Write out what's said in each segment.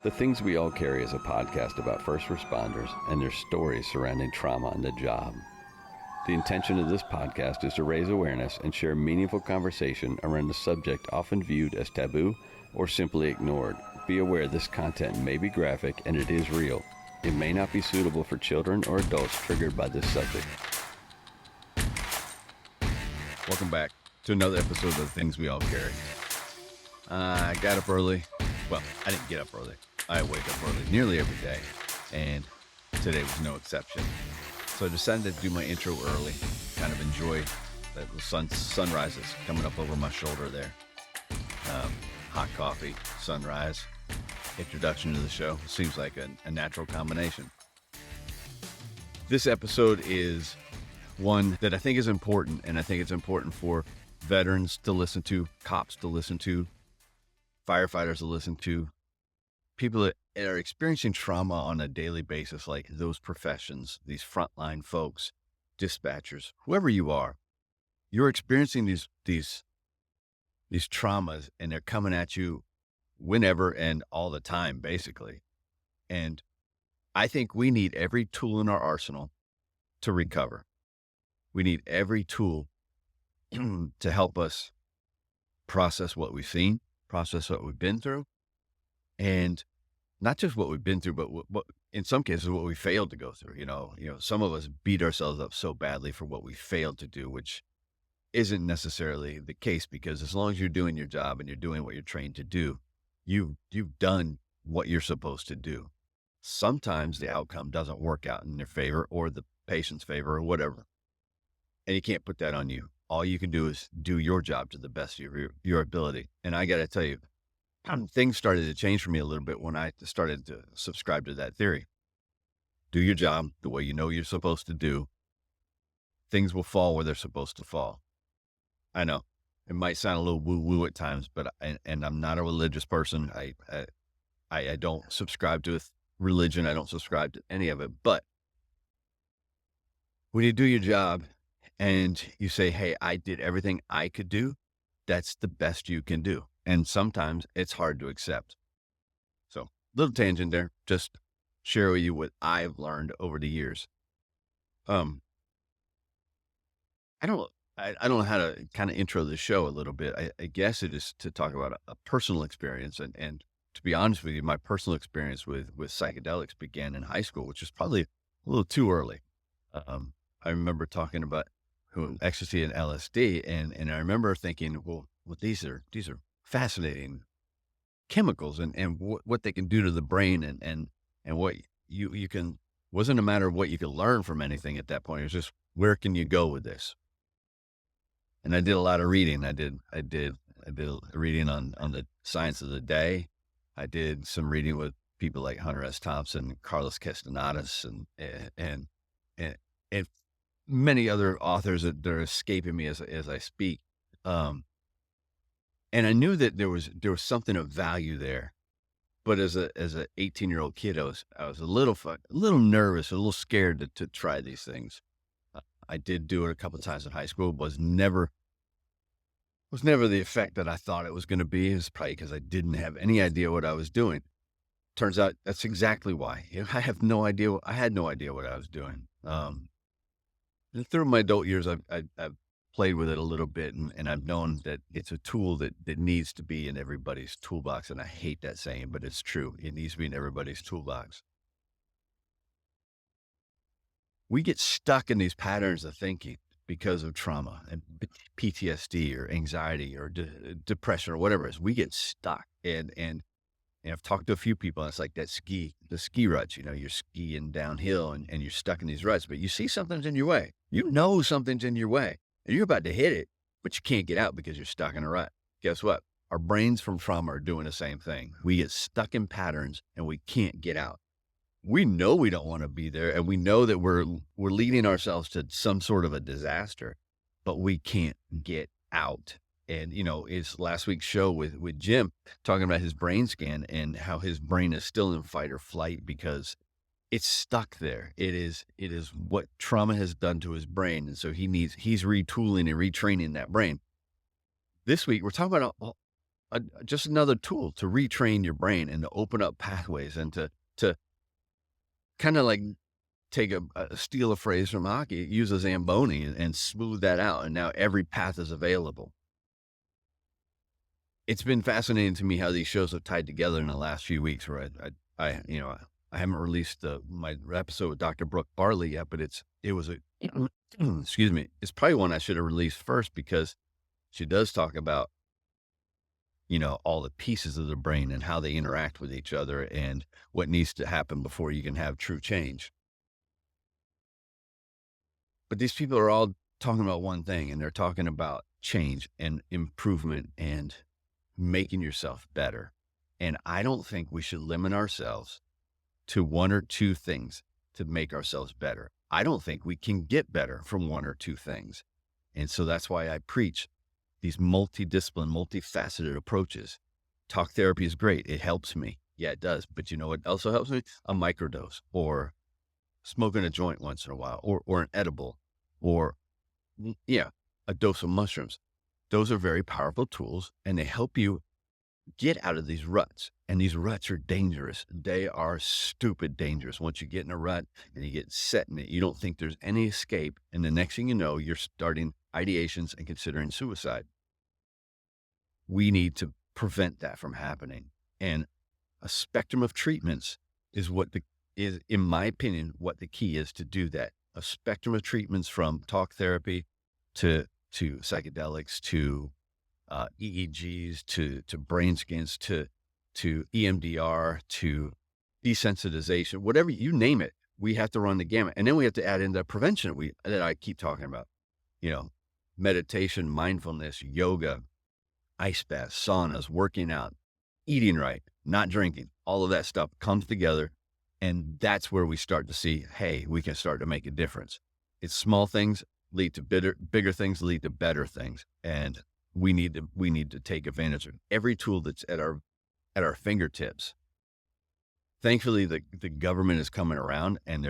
The Things We All Carry is a podcast about first responders and their stories surrounding trauma on the job. The intention of this podcast is to raise awareness and share meaningful conversation around a subject often viewed as taboo or simply ignored. Be aware this content may be graphic and it is real. It may not be suitable for children or adults triggered by this subject. Welcome back to another episode of The Things We All Carry. I got up early. Well, I didn't get up early. I wake up early nearly every day, and today was no exception. So I decided to do my intro early, kind of enjoy the sunrises coming up over my shoulder there. Hot coffee, sunrise, introduction to the show. Seems like a natural combination. This episode is one that I think is important, and I think it's important for veterans to listen to, cops to listen to, firefighters to listen to, people that are experiencing trauma on a daily basis, like those professions, these frontline folks, dispatchers, whoever you are, you're experiencing these traumas, and they're coming at you whenever and all the time, basically. And I think we need every tool in our arsenal to recover. We need every tool to help us process what we've seen, process what we've been through, and not just what we've been through, but what in some cases, what we failed to go through. You know, some of us beat ourselves up so badly for what we failed to do, which isn't necessarily the case, because as long as you're doing your job and you're doing what you're trained to do, you've done what you're supposed to do. Sometimes the outcome doesn't work out in your favor or the patient's favor or whatever. And you can't put that on you. All you can do is do your job to the best of your ability. And I got to tell you, things started to change for me a little bit when I started to subscribe to that theory. Do your job the way you know you're supposed to do. Things will fall where they're supposed to fall. I know it might sound a little woo-woo at times, but and I'm not a religious person. I don't subscribe to religion. I don't subscribe to any of it. But when you do your job and you say, hey, I did everything I could do, that's the best you can do. And sometimes it's hard to accept. So, little tangent there, just share with you what I've learned over the years. I don't know how to kind of intro the show a little bit. I guess it is to talk about a personal experience. And to be honest with you, my personal experience with psychedelics began in high school, which is probably a little too early. I remember talking about ecstasy and LSD, and I remember thinking, well, these are fascinating chemicals, and what they can do to the brain, and what you can, wasn't a matter of what you could learn from anything at that point. It was just, where can you go with this? And I did a lot of reading. I did reading on the science of the day. I did some reading with people like Hunter S. Thompson, Carlos Castanedas, and many other authors that are escaping me as I speak. And I knew that there was something of value there, but as a 18-year-old kid, I was a little nervous, a little scared to try these things. I did do it a couple of times in high school. Was never the effect that I thought it was going to be. It was probably because I didn't have any idea what I was doing. Turns out that's exactly why. I had no idea what I was doing. And through my adult years, I've played with it a little bit, and I've known that it's a tool that needs to be in everybody's toolbox. And I hate that saying, but it's true. It needs to be in everybody's toolbox. We get stuck in these patterns of thinking because of trauma and PTSD or anxiety or depression or whatever it is. We get stuck. And I've talked to a few people, and it's like the ski ruts. You're skiing downhill and you're stuck in these ruts, but you see something's in your way. You know something's in your way, and you're about to hit it, but you can't get out because you're stuck in a rut. Guess what? Our brains from trauma are doing the same thing. We get stuck in patterns and we can't get out. We know we don't want to be there, and we know that we're leading ourselves to some sort of a disaster, but we can't get out. And, it's last week's show with Jim talking about his brain scan and how his brain is still in fight or flight because it's stuck there. It is what trauma has done to his brain. And so he's retooling and retraining that brain. This week, we're talking about just another tool to retrain your brain and to open up pathways and to kind of like take steal a phrase from hockey, use a Zamboni and smooth that out. And now every path is available. It's been fascinating to me how these shows have tied together in the last few weeks where I haven't released my episode with Dr. Brooke Barley yet, but it was excuse me. It's probably one I should have released first because she does talk about, all the pieces of the brain and how they interact with each other and what needs to happen before you can have true change. But these people are all talking about one thing, and they're talking about change and improvement and making yourself better. And I don't think we should limit ourselves to one or two things to make ourselves better. I don't think we can get better from one or two things. And so that's why I preach these multidiscipline, multifaceted approaches. Talk therapy is great. It helps me. Yeah, it does. But you know what also helps me? A microdose, or smoking a joint once in a while, or an edible, or a dose of mushrooms. Those are very powerful tools, and they help you get out of these ruts. And these ruts are dangerous. They are stupid dangerous. Once you get in a rut and you get set in it, you don't think there's any escape. And the next thing you know, you're starting ideations and considering suicide. We need to prevent that from happening. And a spectrum of treatments is in my opinion, what the key is to do that. A spectrum of treatments from talk therapy to psychedelics, to EEGs, to brain scans, to EMDR, to desensitization, whatever you name it, we have to run the gamut. And then we have to add in the prevention that I keep talking about, meditation, mindfulness, yoga, ice baths, saunas, working out, eating right, not drinking, all of that stuff comes together. And that's where we start to see, hey, we can start to make a difference. It's small things lead to bigger things lead to better things. And we need to take advantage of every tool that's at our fingertips. Thankfully, the government is coming around, and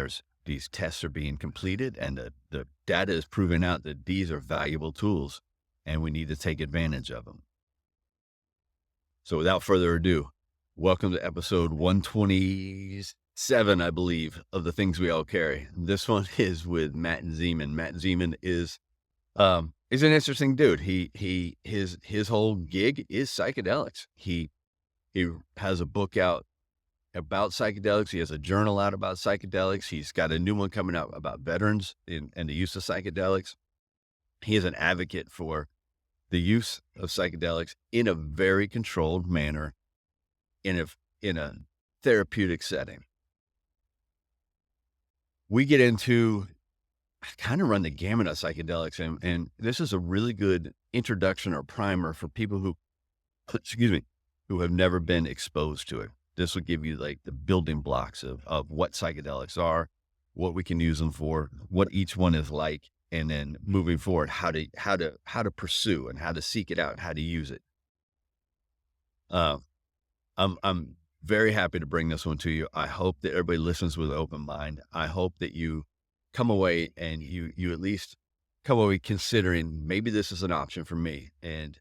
these tests are being completed, and the data is proving out that these are valuable tools, and we need to take advantage of them. So without further ado, welcome to episode 127, I believe, of The Things We All Carry. This one is with Matt Zemon. Matt Zemon is an interesting dude. His whole gig is psychedelics. He has a book out about psychedelics. He has a journal out about psychedelics. He's got a new one coming out about veterans and the use of psychedelics. He is an advocate for the use of psychedelics in a very controlled manner, in a therapeutic setting. We get into kind of run the gamut of psychedelics, and this is a really good introduction or primer for people who have never been exposed to it. This will give you like the building blocks of what psychedelics are, what we can use them for, what each one is like, and then moving forward, how to pursue and how to seek it out, how to use it. I'm very happy to bring this one to you. I hope that everybody listens with an open mind. I hope that you come away and you at least come away considering maybe this is an option for me. And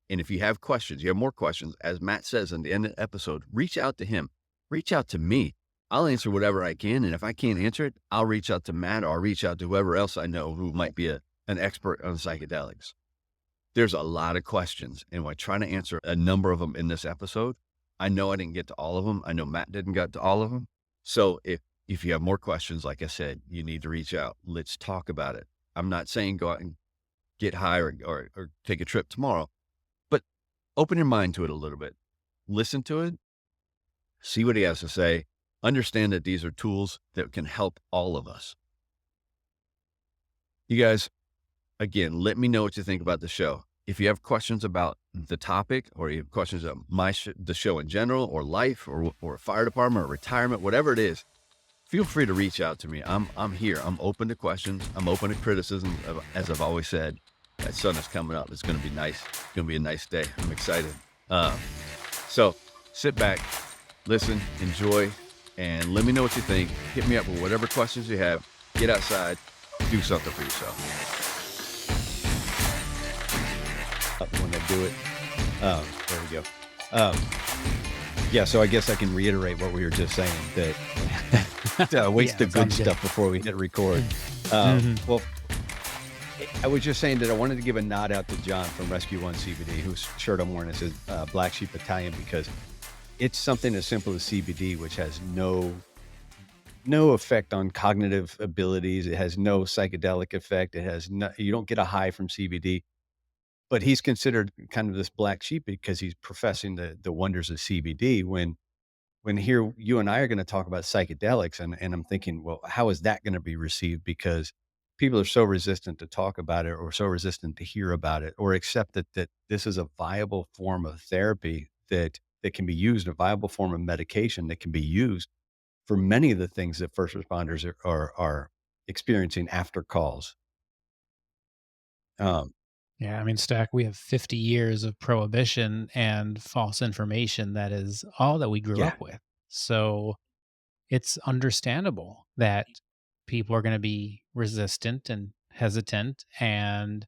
if you have questions, you have more questions, as Matt says in the end of the episode, reach out to him, reach out to me. I'll answer whatever I can. And if I can't answer it, I'll reach out to Matt, or I'll reach out to whoever else I know who might be an expert on psychedelics. There's a lot of questions, and I try to answer a number of them in this episode. I know I didn't get to all of them. I know Matt didn't get to all of them. So if you have more questions, like I said, you need to reach out. Let's talk about it. I'm not saying go out and get high or take a trip tomorrow, but open your mind to it a little bit. Listen to it. See what he has to say. Understand that these are tools that can help all of us. You guys, again, let me know what you think about the show. If you have questions about the topic, or you have questions about the show in general, or life, or fire department, or retirement, whatever it is, feel free to reach out to me. I'm here. I'm open to questions. I'm open to criticism. As I've always said, that sun is coming up. It's going to be nice. It's going to be a nice day. I'm excited. So sit back, listen, enjoy, and let me know what you think. Hit me up with whatever questions you have. Get outside. Do something for yourself. When I do it, There we go. Um, yeah, so I guess I can reiterate what we were just saying, that waste Yeah, the that good sounds good. stuff before we hit record. Mhm. Well, I was just saying that I wanted to give a nod out to John from Rescue One CBD, whose shirt I'm wearing. It says Black Sheep Italian, because it's something as simple as CBD, which has no effect on cognitive abilities. It has no psychedelic effect. It has no, you don't get a high from CBD. But he's considered kind of this black sheep because he's professing the wonders of CBD, when here you and I are gonna talk about psychedelics, and I'm thinking, well, how is that gonna be received? Because people are so resistant to talk about it, or so resistant to hear about it, or accept that this is a viable form of therapy that can be used, a viable form of medication that can be used for many of the things that first responders are experiencing after calls. Um, Yeah, I mean, Stack, we have 50 years of prohibition and false information that is all that we grew yeah, up with. So it's understandable that people are going to be resistant and hesitant. And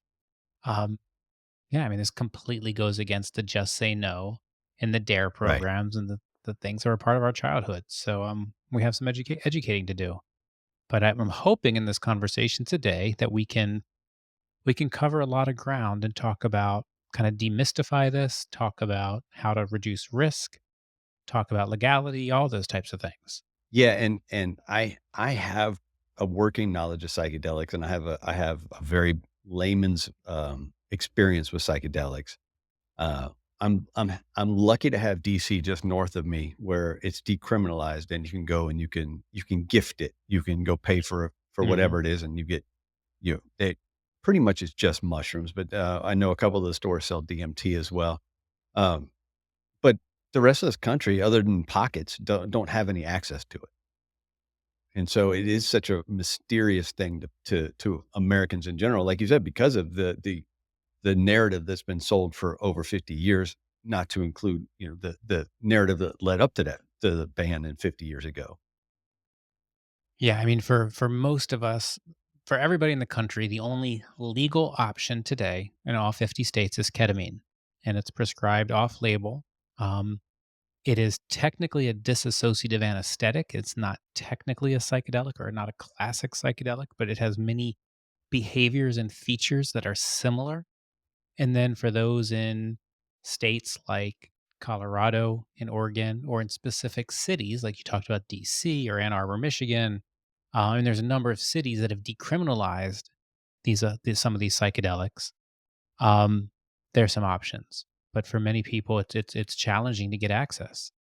yeah, I mean, this completely goes against the Just Say No and the DARE right. programs and the things that are part of our childhood. So we have some educating to do. But I'm hoping in this conversation today that we can cover a lot of ground and talk about kind of demystify this, talk about how to reduce risk, talk about legality, all those types of things. Yeah, and I have a working knowledge of psychedelics, and I have a very layman's, experience with psychedelics. Uh, I'm lucky to have DC just north of me, where it's decriminalized, and you can go and you can gift it. You can go pay for Hmm. whatever it is, and you get, it pretty much is just mushrooms, but, I know a couple of the stores sell DMT as well. Um, but the rest of this country, other than pockets, don't have any access to it. And so it is such a mysterious thing to Americans in general, like you said, because of the narrative that's been sold for over 50 years, not to include, the narrative that led up to that, to the ban in 50 years ago. Yeah, I mean, for most of us, for everybody in the country, the only legal option today in all 50 states is ketamine, and it's prescribed off label. Um, it is technically a dissociative anesthetic. It's not technically a psychedelic or not a classic psychedelic, but it has many behaviors and features that are similar. And then for those in states like Colorado and Oregon, or in specific cities, like you talked about DC or Ann Arbor, Michigan, and there's a number of cities that have decriminalized some of these psychedelics. Um, there's some options, but for many people, it's challenging to get access.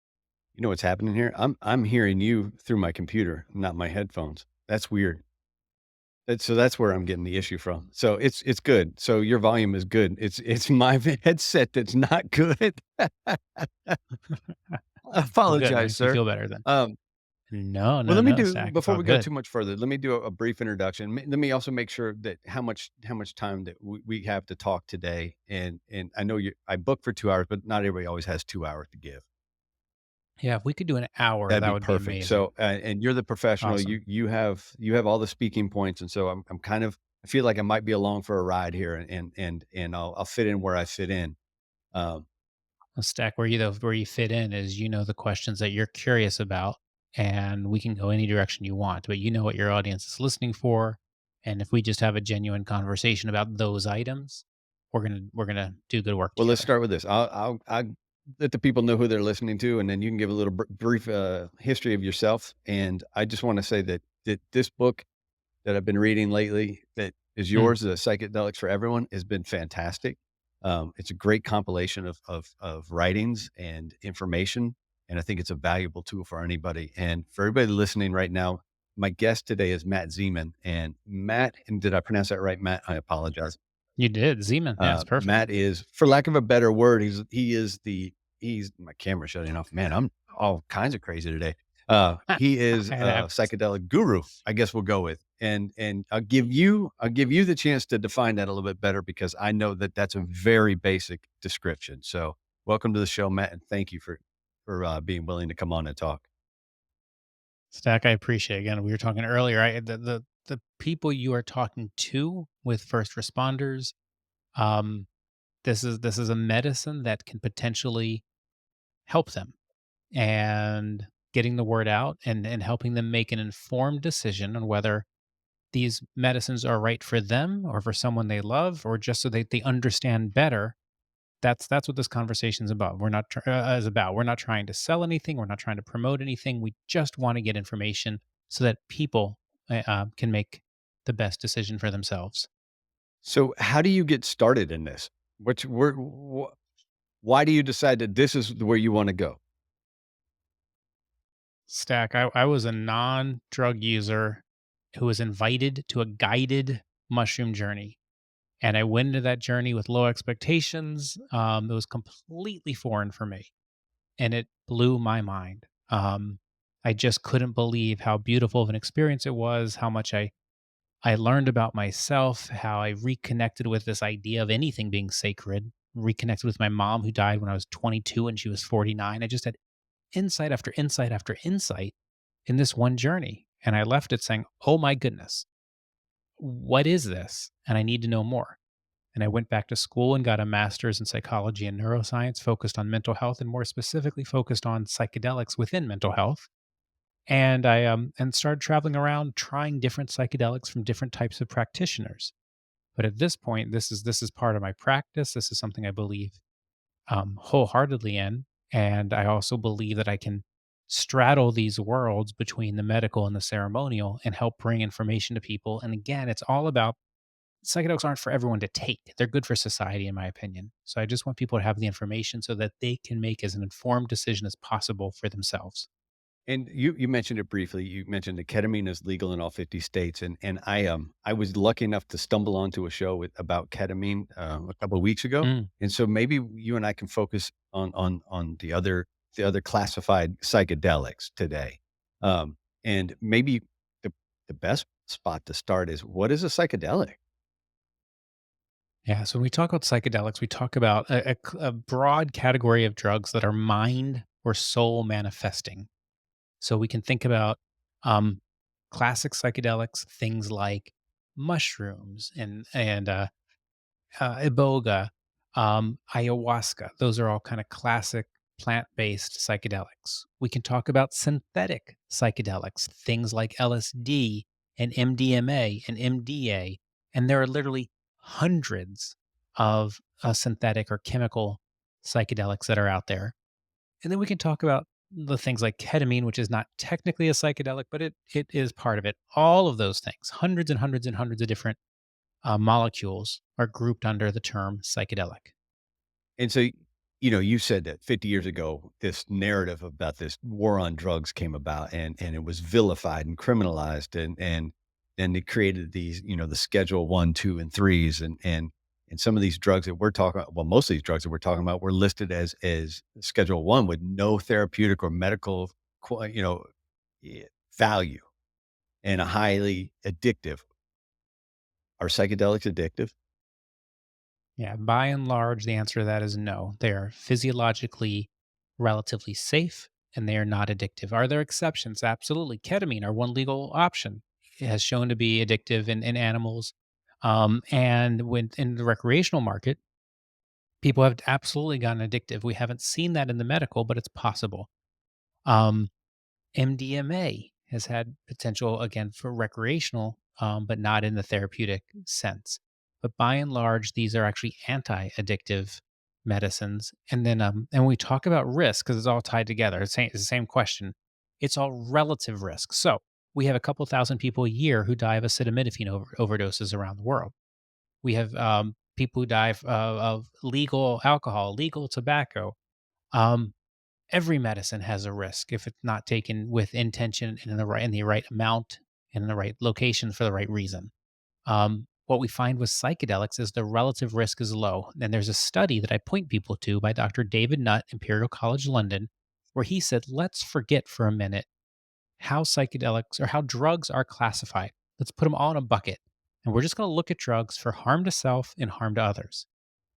You know what's happening here? I'm hearing you through my computer, not my headphones. That's weird. That's where I'm getting the issue from. So it's good. So your volume is good. It's my headset that's not good. I Well, good. apologize, Makes me sir. feel better then. Um, No, well, no, let me no, do Stack. It's before all we go good. too much further, let me do a brief introduction. Let me also make sure that how much time that we have to talk today. And I know I booked for 2 hours, but not everybody always has 2 hours to give. Yeah, if we could do an hour, That'd that be would be perfect. amazing. So, and you're the professional. Awesome. You have all the speaking points, and so I'm kind of, I feel like I might be along for a ride here, and I'll fit in where I fit in. Um, A stack where you fit in is the questions that you're curious about, and we can go any direction you want, but you know what your audience is listening for. And if we just have a genuine conversation about those items, we're gonna do good work well, let's together. start with this. I'll let the people know who they're listening to, and then you can give a little brief history of yourself. And I just want to say that this book that I've been reading lately, that is Mm. yours, the Psychedelics for Everyone, has been fantastic. It's a great compilation of writings and information, and I think it's a valuable tool for anybody. And for everybody listening right now, my guest today is Matt Zeman. And Matt, and did I pronounce that right, Matt? I apologize. You did, Zeman. Yeah, it's perfect. Matt is, for lack of a better word, he's my camera shutting off. Man, I'm all kinds of crazy today. He is It a happens. psychedelic guru, I guess we'll go with. And I'll give you the chance to define that a little bit better, because I know that that's a very basic description. So welcome to the show, Matt, and thank you for being willing to come on and talk. Stack, I appreciate again. We were talking earlier. The people you are talking to with first responders, um, this is a medicine that can potentially help them, and getting the word out and helping them make an informed decision on whether these medicines are right for them or for someone they love, or just so they understand better. That's what this conversation is about. We're not trying to sell anything. We're not trying to promote anything. We just want to get information so that people can make the best decision for themselves. So, how do you get started in this? Why do you decide that this is where you want to go? Stack. I was a non-drug user who was invited to a guided mushroom journey, and I went into that journey with low expectations. It was completely foreign for me, and it blew my mind. I just couldn't believe how beautiful of an experience it was, how much I learned about myself, how I reconnected with this idea of anything being sacred, reconnected with my mom who died when I was 22 and she was 49. I just had insight after insight after insight in this one journey. And I left it saying, oh my goodness, what is this? And I need to know more. And I went back to school and got a master's in psychology and neuroscience, focused on mental health and more specifically focused on psychedelics within mental health. And I and started traveling around trying different psychedelics from different types of practitioners. But at this point, this is part of my practice. This is something I believe wholeheartedly in, and I also believe that I can straddle these worlds between the medical and the ceremonial and help bring information to people. And again, it's all about psychedelics aren't for everyone to take. They're good for society, in my opinion. So I just want people to have the information so that they can make as an informed decision as possible for themselves. And you mentioned it briefly. You mentioned that ketamine is legal in all 50 states, and I was lucky enough to stumble onto a show about ketamine a couple of weeks ago, Mm. and so maybe you and I can focus on the other classified psychedelics today, and maybe the the best spot to start is what is a psychedelic? Yeah. So when we talk about psychedelics, we talk about a broad category of drugs that are mind or soul manifesting. So we can think about um, classic psychedelics, things like mushrooms and Iboga, Ayahuasca. Those are all kind of classic plant-based psychedelics. We can talk about synthetic psychedelics, things like LSD and MDMA and MDA, and there are literally hundreds of synthetic or chemical psychedelics that are out there. And then we can talk about the things like ketamine, which is not technically a psychedelic, but it is part of it. All of those things, hundreds and hundreds and hundreds of different molecules, are grouped under the term psychedelic. And so, you said that 50 years ago, this narrative about this war on drugs came about and it was vilified and criminalized and they created these, the schedule one, two, and threes. And some of these drugs that we're talking about, well, most of these drugs that we're talking about were listed as schedule one with no therapeutic or medical, eh, value and a highly addictive. Are psychedelics addictive? Yeah, by and large, the answer to that is no. They are physiologically relatively safe and they are not addictive. Are there exceptions? Absolutely. Ketamine, our one legal option, has shown to be addictive in animals. And when in the recreational market, people have absolutely gotten addictive. We haven't seen that in the medical, but it's possible. Um, MDMA has had potential again for recreational, but not in the therapeutic sense. But by and large, these are actually anti-addictive medicines. And then, and when we talk about risk, because it's all tied together. It's the same question. It's all relative risk. So we have a couple thousand people a year who die of acetaminophen overdoses around the world. We have people who die of legal alcohol, legal tobacco. Um, every medicine has a risk if it's not taken with intention and in the right amount and in the right location for the right reason. What we find with psychedelics is the relative risk is low. And there's a study that I point people to by Dr. David Nutt, Imperial College London, where he said, let's forget for a minute how psychedelics or how drugs are classified. Let's put them all in a bucket. And we're just going to look at drugs for harm to self and harm to others.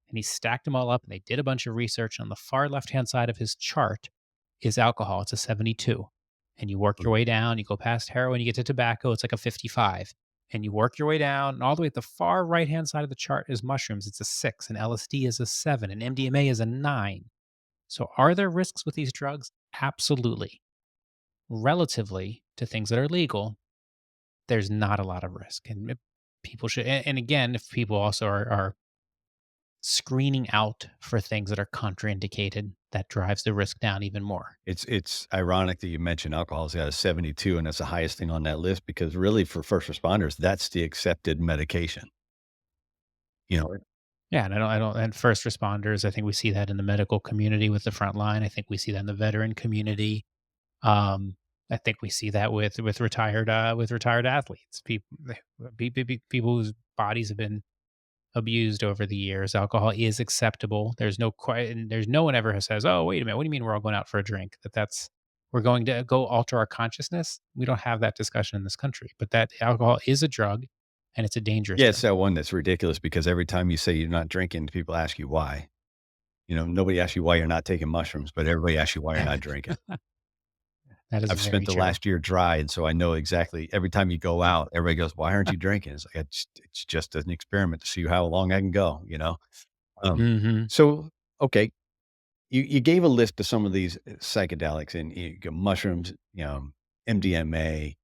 And he stacked them all up and they did a bunch of research. On the far left hand side of his chart is alcohol. It's a 72. And you work your way down, you go past heroin, you get to tobacco, it's like a 55. and you work your way down, and all the way at the far right hand side of the chart is mushrooms. It's a 6, and LSD is a 7, and MDMA is a 9. So, are there risks with these drugs? Absolutely. Relatively to things that are legal, there's not a lot of risk. And people should, and again, if people also are screening out for things that are contraindicated, that drives the risk down even more. It's ironic that you mentioned alcohol is at a 72, and that's the highest thing on that list because really for first responders, that's the accepted medication. You know, Yeah, and and first responders, I think we see that in the medical community with the front line. I think we see that in the veteran community. Um, I think we see that with retired athletes, people whose bodies have been abused over the years. Alcohol is acceptable. There's no one ever who says, "Oh, wait a minute, what do you mean we're all going out for a drink?" We're going to go alter our consciousness. We don't have that discussion in this country, but that alcohol is a drug, and it's a dangerous yeah, it's drug. that one that's ridiculous because every time you say you're not drinking, people ask you why. Nobody asks you why you're not taking mushrooms, but everybody asks you why you're not drinking. That is I've spent very the true. last year dry, and so I know exactly every time you go out, everybody goes, "Why aren't you drinking?" It's like, it's just an experiment to see how long I can go, you know? Um, Hmm. so, okay, you gave a list of some of these psychedelics and you go mushrooms, MDMA,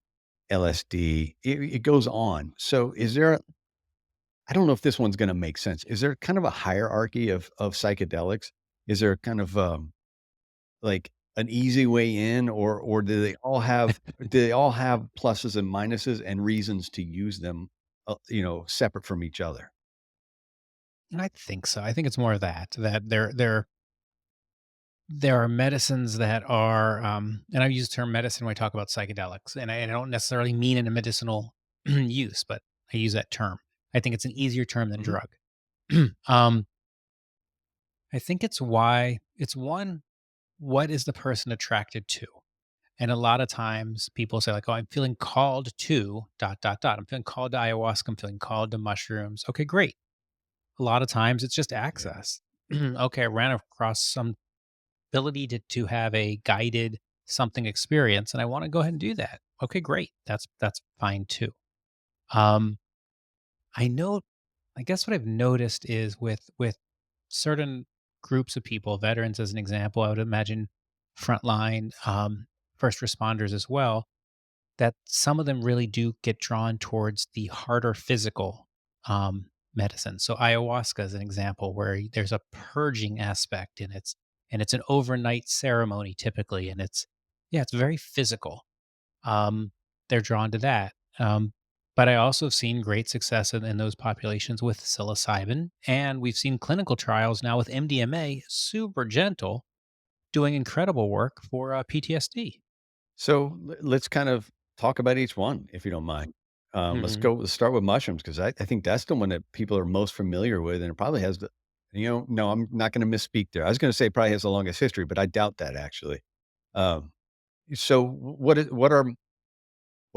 LSD, it goes on. So is there I don't know if this one's gonna make sense. Is there kind of a hierarchy of psychedelics? Is there kind of, like, an easy way in, or do they all have pluses and minuses and reasons to use them, separate from each other? I think so. I think it's more of that there are medicines that are, and I use the term medicine when I talk about psychedelics, and I don't necessarily mean in a medicinal use, but I use that term. I think it's an easier term than Mhm. drug. um, I think it's one, what is the person attracted to? And a lot of times people say like, "Oh, I'm feeling called to dot dot dot. I'm feeling called to ayahuasca. I'm feeling called to mushrooms." Okay, great. A lot of times it's just Yeah. access. Okay, I ran across some ability to have a guided something experience, and I want to go ahead and do that. Okay, great. That's fine too. Um, I know. I guess what I've noticed is with certain groups of people, veterans as an example, I would imagine frontline, first responders as well, that some of them really do get drawn towards the harder physical medicine. So ayahuasca is an example where there's a purging aspect, and it's an overnight ceremony typically, and it's very physical. Um, they're drawn to that. But I also have seen great success in those populations with psilocybin, and we've seen clinical trials now with MDMA, super gentle, doing incredible work for PTSD. So let's kind of talk about each one, if you don't mind. Let's start with mushrooms because I think that's the one that people are most familiar with, and it probably has no, I'm not going to misspeak there. I was going to say it probably has the longest history, but I doubt that actually. Um, so what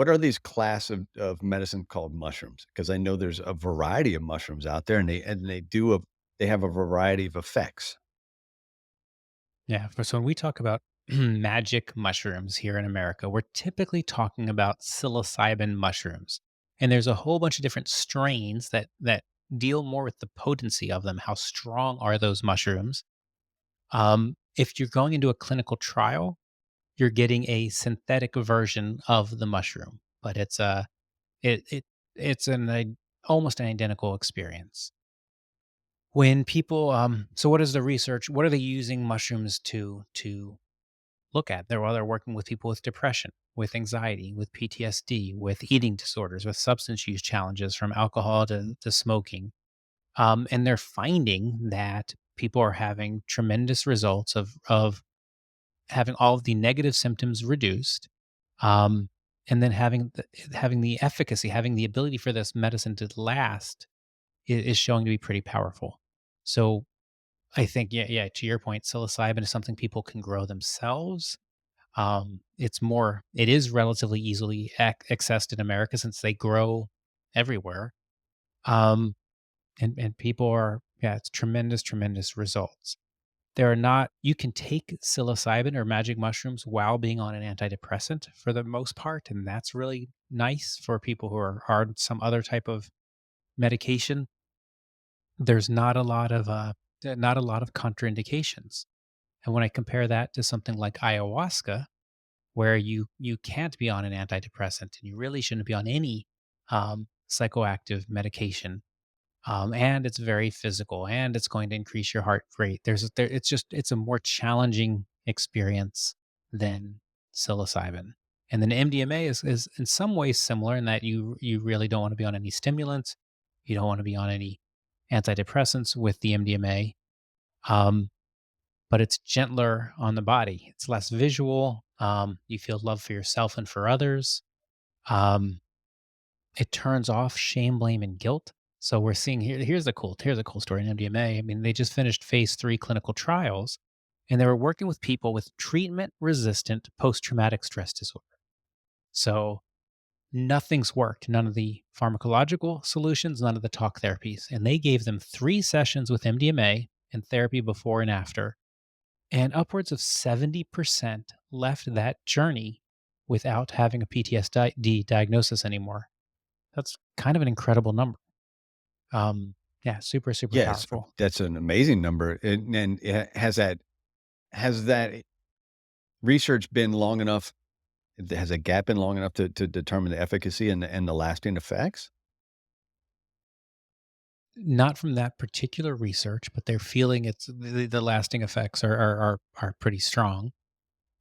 are these class of medicine called mushrooms? Because I know there's a variety of mushrooms out there, and they have a variety of effects. Yeah. So when we talk about magic mushrooms here in America, we're typically talking about psilocybin mushrooms. And there's a whole bunch of different strains that deal more with the potency of them. How strong are those mushrooms? If you're going into a clinical trial, you're getting a synthetic version of the mushroom, but it it it's almost an identical experience. When people so what is the research? What are they using mushrooms to look at? They're working with people with depression, with anxiety, with PTSD, with eating disorders, with substance use challenges from alcohol to smoking. And they're finding that people are having tremendous results of having all of the negative symptoms reduced, um, and then having the efficacy, having the ability for this medicine to last is showing to be pretty powerful. So I think, yeah, to your point, psilocybin is something people can grow themselves. It is relatively easily accessed in America since they grow everywhere. Um, and people are, yeah, it's tremendous results. There are not you can take psilocybin or magic mushrooms while being on an antidepressant for the most part, and that's really nice for people who are on some other type of medication. There's not a lot of contraindications. And when I compare that to something like ayahuasca, where you can't be on an antidepressant and you really shouldn't be on any psychoactive medication, and it's very physical and it's going to increase your heart rate. It's a more challenging experience than psilocybin. And then MDMA is in some ways similar in that you really don't want to be on any stimulants, you don't want to be on any antidepressants with the MDMA, um, but it's gentler on the body. It's less visual. You feel love for yourself and for others. Um, it turns off shame, blame, and guilt. So we're seeing here's a cool story in MDMA. I mean, they just finished phase 3 clinical trials, and they were working with people with treatment resistant post traumatic stress disorder. So nothing's worked. None of the pharmacological solutions, none of the talk therapies. And they gave them 3 sessions with MDMA and therapy before and after. And upwards of 70% left that journey without having a PTSD diagnosis anymore. That's kind of an incredible number. Yeah, super, super Yes, powerful. that's an amazing number. And has that research been long enough? Has a gap been long enough to determine the efficacy and the lasting effects? Not from that particular research, but they're feeling the lasting effects are pretty strong.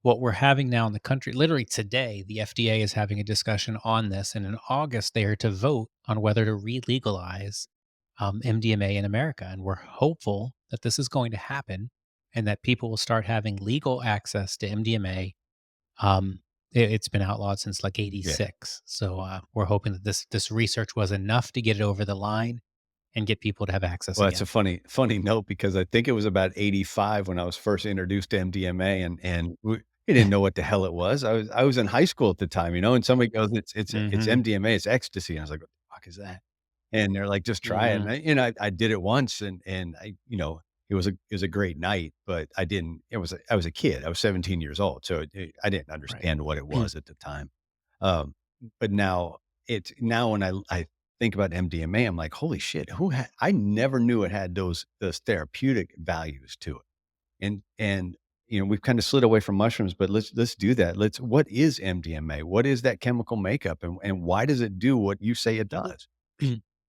What we're having now in the country, literally today, the FDA is having a discussion on this, and in August they are to vote on whether to re-legalize MDMA in America, and we're hopeful that this is going to happen, and that people will start having legal access to MDMA. It's been outlawed since like Yeah. '86, so we're hoping that this research was enough to get it over the line and get people to have access Well, it's a again. funny note because I think it was about 85 when I was first introduced to MDMA and we didn't know what the hell it was. I was in high school at the time, and somebody goes, "It's Hmm. MDMA, it's ecstasy." And I was like, "What the fuck is that?" And they're like, "Just try it." And Hmm. I did it once and it was a great night, but I was a kid. I was 17 years old, so I didn't Right. understand what it was at the time. Um, but now when I think about MDMA, I'm like, "Holy shit, I never knew it had those therapeutic values to it." And we've kinda slid away from mushrooms, but let's do that. What is MDMA? What is that chemical makeup, and why does it do what you say it Well, does?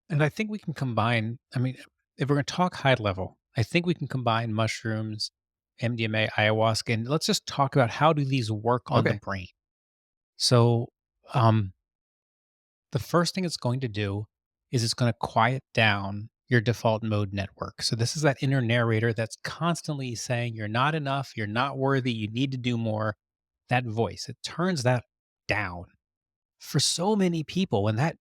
and I think we can combine, I mean, if we're going to talk high level, I think we can combine mushrooms, MDMA, ayahuasca, and let's just talk about how do these work on the Okay. brain. So, um, the first thing it's going to do is it's going to quiet down your default mode network. So, this is that inner narrator that's constantly saying, you're not enough, you're not worthy, you need to do more. That voice, it turns that down. For so many people, when that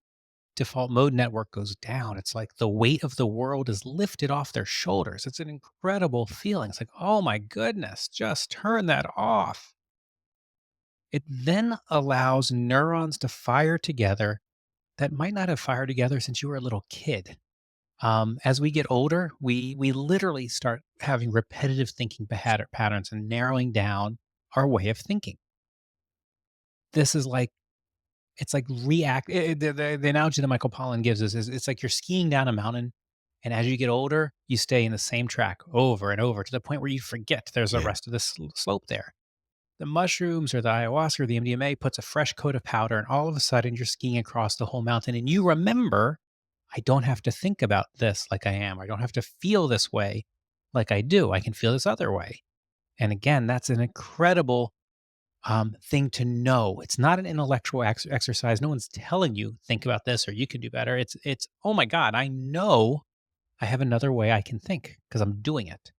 default mode network goes down, it's like the weight of the world is lifted off their shoulders. It's an incredible feeling. It's like, oh my goodness, just turn that off. It then allows neurons to fire together that might not have fired together since you were a little kid. As we get older, we literally start having repetitive thinking patterns and narrowing down our way of thinking. This is like It's like the analogy that Michael Pollan gives us is it's like you're skiing down a mountain, and as you get older, you stay in the same track over and over to the point where you forget there's a Yeah. rest of the slope there. The mushrooms or the ayahuasca or the MDMA puts a fresh coat of powder, and all of a sudden you're skiing across the whole mountain, and you remember, I don't have to think about this like I am. I don't have to feel this way like I do. I can feel this other way. And again, that's an incredible thing to know. It's not an intellectual exercise. No one's telling you think about this or you can do better. It's oh my god, I know I have another way I can think because I'm doing it.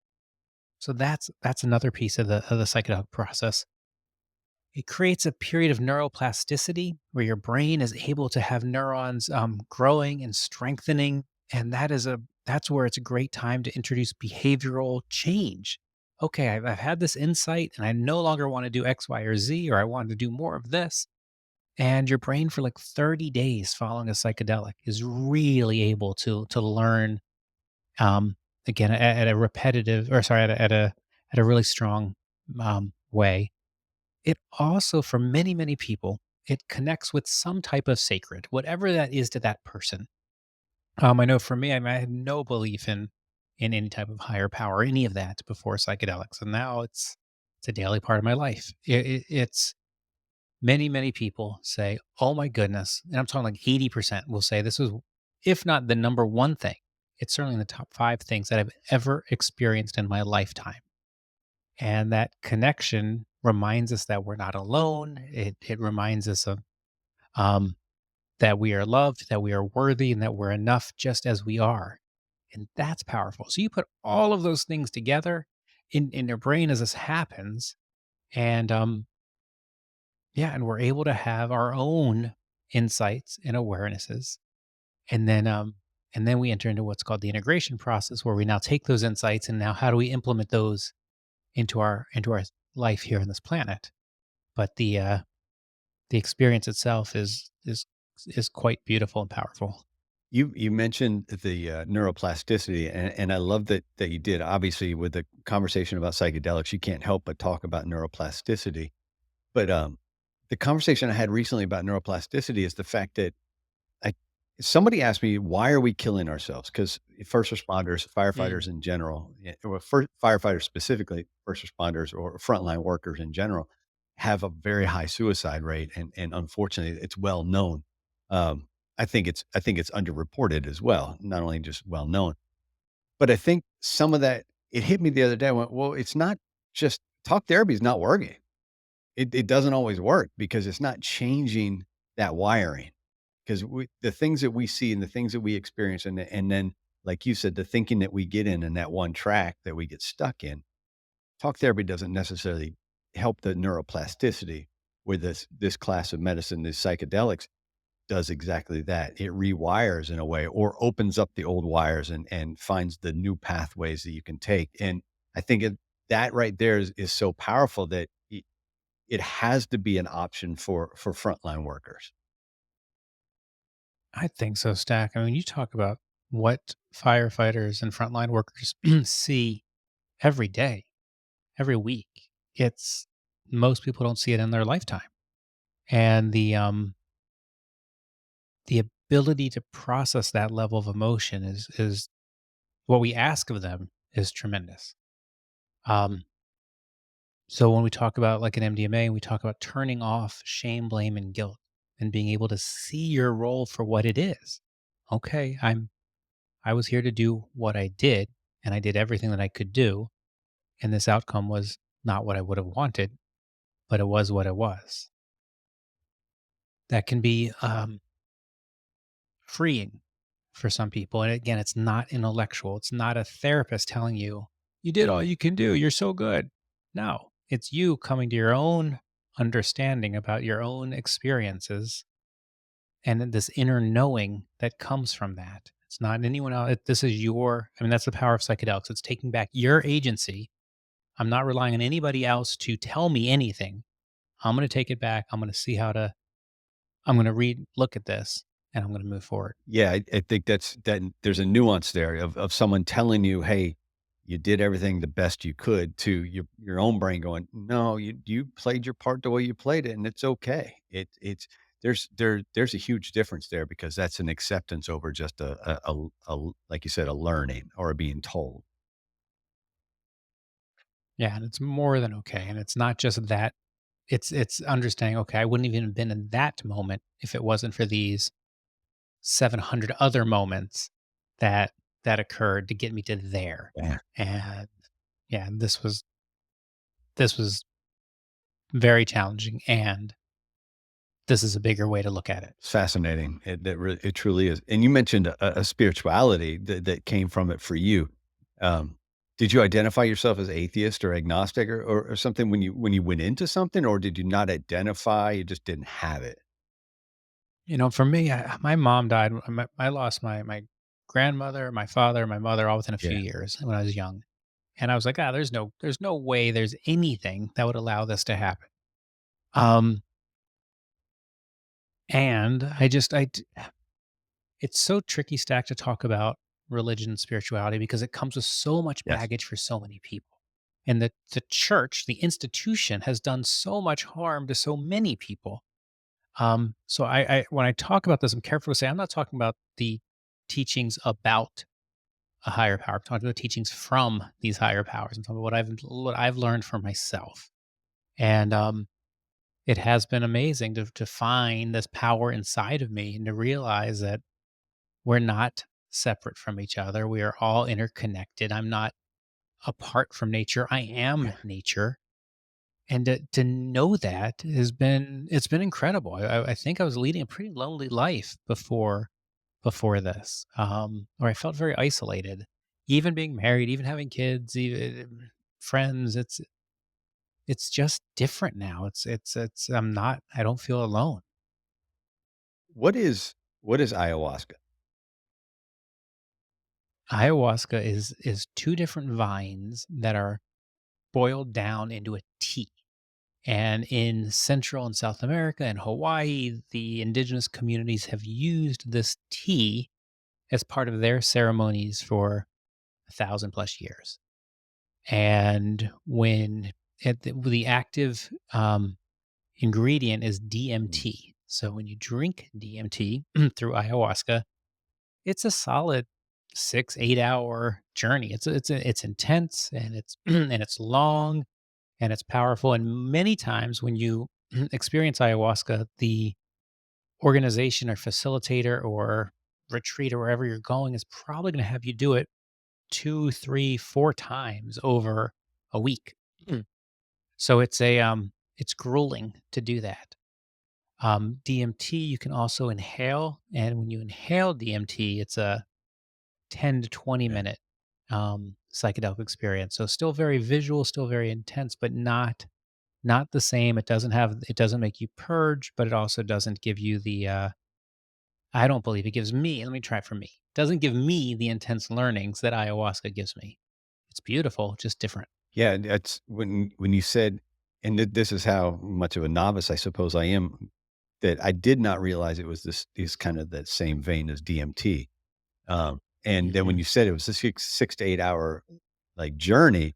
So that's another piece of the psychedelic process. It creates a period of neuroplasticity where your brain is able to have neurons growing and strengthening, and that's where it's a great time to introduce behavioral change. Okay, I've had this insight, and I no longer want to do X, Y, or Z, or I want to do more of this. And your brain, for like 30 days following a psychedelic, is really able to learn, um, again at a repetitive, or sorry, at a at a really strong way. It also, for many, many people, it connects with some type of sacred, whatever that is to that person. I know for me, I had no belief in any type of higher power, any of that before psychedelics, and now it's a daily part of my life. It's many, many people say, "Oh my goodness," and I'm talking like 80% will say this is, if not the number one thing, it's certainly in the top 5 things that I've ever experienced in my lifetime. And that connection reminds us that we're not alone. It reminds us of um, that we are loved, that we are worthy, and that we're enough just as we are. And that's powerful. So you put all of those things together in your brain as this happens, and yeah, and we're able to have our own insights and awarenesses, and then we enter into what's called the integration process, where we now take those insights and now how do we implement those into our life here on this planet. But the experience itself is quite beautiful and powerful. You mentioned the neuroplasticity, and I love that you did. Obviously, with the conversation about psychedelics, you can't help but talk about neuroplasticity. But the conversation I had recently about neuroplasticity is the fact that I somebody asked me, "Why are we killing ourselves?" Because first responders, Mm. firefighters in general, or firefighters specifically, first responders or frontline workers in general, have a very high suicide rate, and unfortunately, it's well known. Um, I think it's underreported as well, not only just well known, but I think some of that it hit me the other day. I went, well, it's not just talk therapy is not working. It doesn't always work because it's not changing that wiring. Because the things that we see and the things that we experience, and then, like you said, the thinking that we get in that one track that we get stuck in, talk therapy doesn't necessarily help the neuroplasticity where this class of medicine, these psychedelics, does exactly that. It rewires in a way or opens up the old wires and finds the new pathways that you can take. And I think that right there is so powerful that it has to be an option for frontline workers. I think so, Stack. I mean, you talk about what firefighters and frontline workers see every day, every week. It's most people don't see it in their lifetime. And the ability to process that level of emotion is what we ask of them is tremendous. Um, so when we talk about like an MDMA, we talk about turning off shame, blame, and guilt and being able to see your role for what it is. Okay, I was here to do what I did, and I did everything that I could do, and this outcome was not what I would have wanted, but it was what it was. That can be freeing for some people. And again, it's not intellectual. It's not a therapist telling you, you did all you can do. You're so good. No, it's you coming to your own understanding about your own experiences and then this inner knowing that comes from that. It's not anyone else. This is I mean, that's the power of psychedelics. It's taking back your agency. I'm not relying on anybody else to tell me anything. I'm going to take it back. I'm going to look at this, and I'm going to move forward. Yeah, I think that there's a nuance there of someone telling you, "Hey, you did everything the best you could," to your own brain going, "No, you played your part the way you played it, and it's okay." It's there's a huge difference there because that's an acceptance over just like you said, a learning or a being told. Yeah, and it's more than okay, and it's not just that. It's understanding, okay, I wouldn't even have been in that moment if it wasn't for these 700 other moments that that occurred to get me to there. Yeah. And yeah, this was very challenging, and this is a bigger way to look at it. It's fascinating. It truly is. And you mentioned a spirituality that came from it for you. Um, did you identify yourself as atheist or agnostic or something when you went into something, or did you not identify? You just didn't have it. For me, my mom died. I lost my grandmother, my father, my mother, all within a few Yeah. years when I was young. And I was like, there's no way there's anything that would allow this to happen. Um, and it's so tricky, Stack, to talk about religion and spirituality because it comes with so much Yes. baggage for so many people. And the church, the institution, has done so much harm to so many people. So I when I talk about this, I'm careful to say I'm not talking about the teachings about a higher power. I'm talking about teachings from these higher powers. I'm talking about what I've learned for myself. And it has been amazing to find this power inside of me and to realize that we're not separate from each other. We are all interconnected. I'm not apart from nature. I am nature. And to know that it's been incredible. I think I was leading a pretty lonely life before this, where I felt very isolated. Even being married, even having kids, even friends, it's just different now. It's I don't feel alone. What is ayahuasca? Ayahuasca is two different vines that are boiled down into a tea. And in Central and South America and Hawaii, the indigenous communities have used this tea as part of their ceremonies for 1,000 plus years. And the active ingredient is Mm. DMT. So when you drink DMT through ayahuasca, it's a solid 6 8 hour journey. It's intense and it's and it's long and it's powerful. And many times when you experience ayahuasca, the organization or facilitator or retreat or wherever you're going is probably going to have you do it 2 3 4 times over a week. Mm. So it's grueling to do that. DMT you can also inhale, and when you inhale DMT, it's a 10 to 20 Okay. minute psychedelic experience. So still very visual, still very intense, but not the same. It doesn't make you purge, but it also doesn't give you the I don't believe it gives me, let me try it for me. Doesn't give me the intense learnings that ayahuasca gives me. It's beautiful, just different. Yeah, that's when you said, and this is how much of a novice I suppose I am, that I did not realize it was this is kind of that same vein as DMT. And then when Mhm. you said it was a 6 to 8 hour like journey,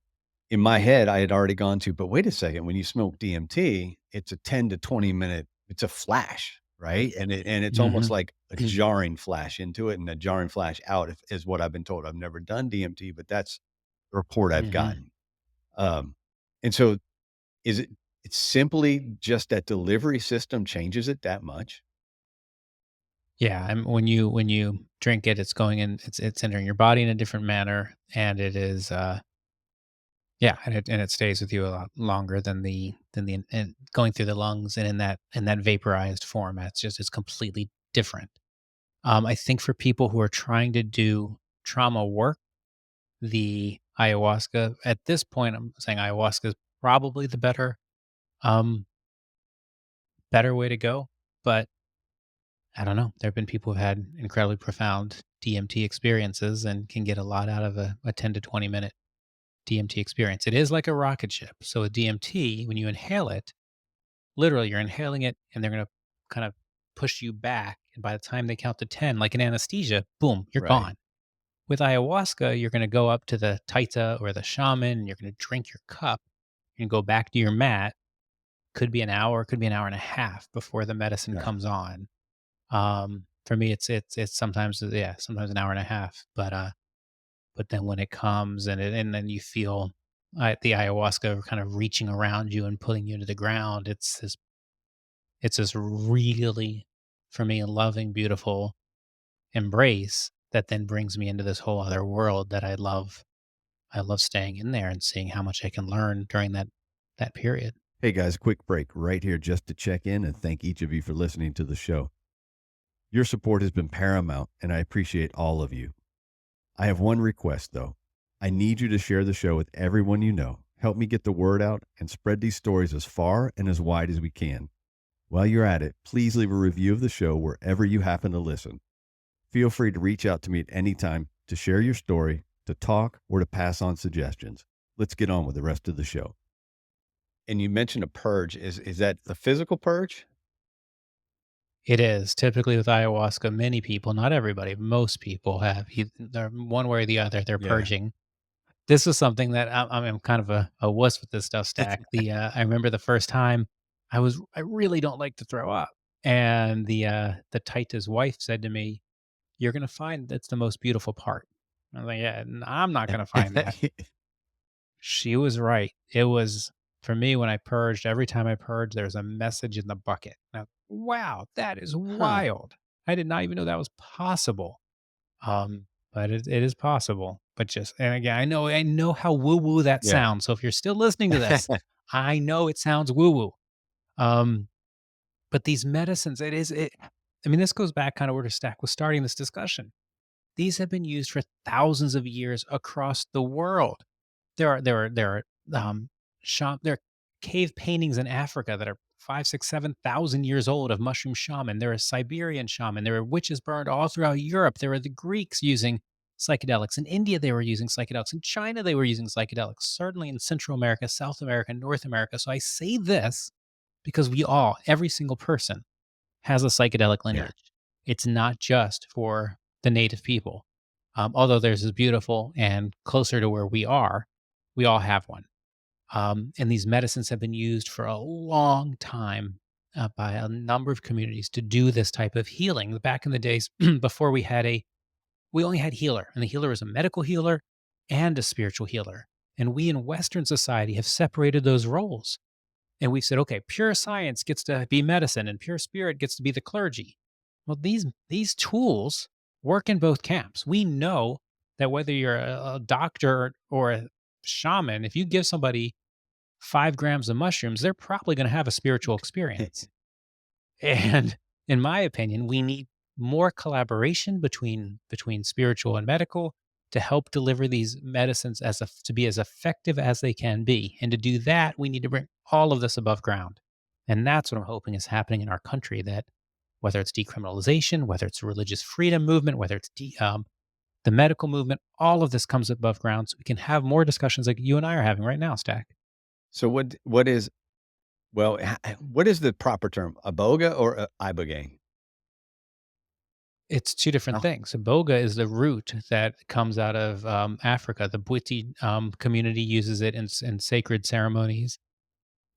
in my head I had already gone to, but wait a second, when you smoke DMT, it's a 10 to 20 minute, it's a flash, right? And it's almost Mhm. like a jarring flash into it and a jarring flash out, is what I've been told. I've never done DMT, but that's the report I've Mhm. gotten. Um, and so is it's simply just that delivery system changes it that much? Yeah, and when you drink it, it's going in, it's entering your body in a different manner, and it is yeah, and it stays with you a lot longer than the and going through the lungs and in that vaporized format. It's completely different. I think for people who are trying to do trauma work, the ayahuasca at this point, I'm saying ayahuasca is probably the um better way to go, but I don't know. There have been people who've had incredibly profound DMT experiences and can get a lot out of a 10 to 20 minute DMT experience. It is like a rocket ship. So with DMT, when you inhale it, literally you're inhaling it and they're going to kind of push you back. And by the time they count to 10, like an anesthesia, boom, you're Right. gone. With ayahuasca, you're going to go up to the taita or the shaman and you're going to drink your cup and go back to your mat. Could be an hour, could be an hour and a half before the medicine Yeah. comes on. For me, it's sometimes sometimes an hour and a half. But then when it comes and then you feel the ayahuasca kind of reaching around you and pulling you to the ground, it's this really, for me, loving, beautiful embrace that then brings me into this whole other world that I love. I love staying in there and seeing how much I can learn during that period. Hey guys, quick break right here just to check in and thank each of you for listening to the show. Your support has been paramount, and I appreciate all of you. I have one request, though. I need you to share the show with everyone you know. Help me get the word out and spread these stories as far and as wide as we can. While you're at it, please leave a review of the show wherever you happen to listen. Feel free to reach out to me at any time to share your story, to talk, or to pass on suggestions. Let's get on with the rest of the show. And you mentioned a purge. Is that the physical purge? It is typically with ayahuasca. Many people, not everybody, most people have they're one way or the other. They're Yeah. purging. This is something that I'm kind of a wuss with this stuff, Stack. I remember the first time I really don't like to throw up, and the Taita's wife said to me, "You're gonna find that's the most beautiful part." I was like, "Yeah, I'm not gonna find that." She was right. It was for me when I purged. Every time I purged, there's a message in the bucket. Now, wow, that is Huh. wild. I did not even know that was possible. But it is possible. But just and again, I know how woo woo that Yeah. sounds. So if you're still listening to this, I know it sounds woo woo. Um, but these medicines, it is it. I mean, this goes back kind of where the Stack was starting this discussion. These have been used for thousands of years across the world. There are there are cave paintings in Africa that are 5, 6, 7,000 years old of mushroom shaman. There are Siberian shaman. There are witches burned all throughout Europe. There are the Greeks using psychedelics. In India, they were using psychedelics. In China, they were using psychedelics. Certainly in Central America, South America, North America. So I say this because every single person has a psychedelic Yeah. lineage. It's not just for the native people. Although theirs is beautiful and closer to where we all have one. And these medicines have been used for a long time by a number of communities to do this type of healing. Back in the days before we only had healer, and the healer was a medical healer and a spiritual healer. And we in Western society have separated those roles. And we've said, okay, pure science gets to be medicine and pure spirit gets to be the clergy. Well, these tools work in both camps. We know that whether you're a doctor or a shaman, if you give somebody 5 grams of mushrooms, they're probably going to have a spiritual experience. And in my opinion, we need more collaboration between spiritual and medical to help deliver these medicines to be as effective as they can be. And to do that, we need to bring all of this above ground. And that's what I'm hoping is happening in our country, that whether it's decriminalization, whether it's a religious freedom movement, whether it's the medical movement, all of this comes above ground so we can have more discussions like you and I are having right now, Stack. So what is well, what is the proper term? Iboga or Ibogaine? It's 2 different Oh, things. Iboga is the root that comes out of, Africa. The Bwiti, community uses it in sacred ceremonies.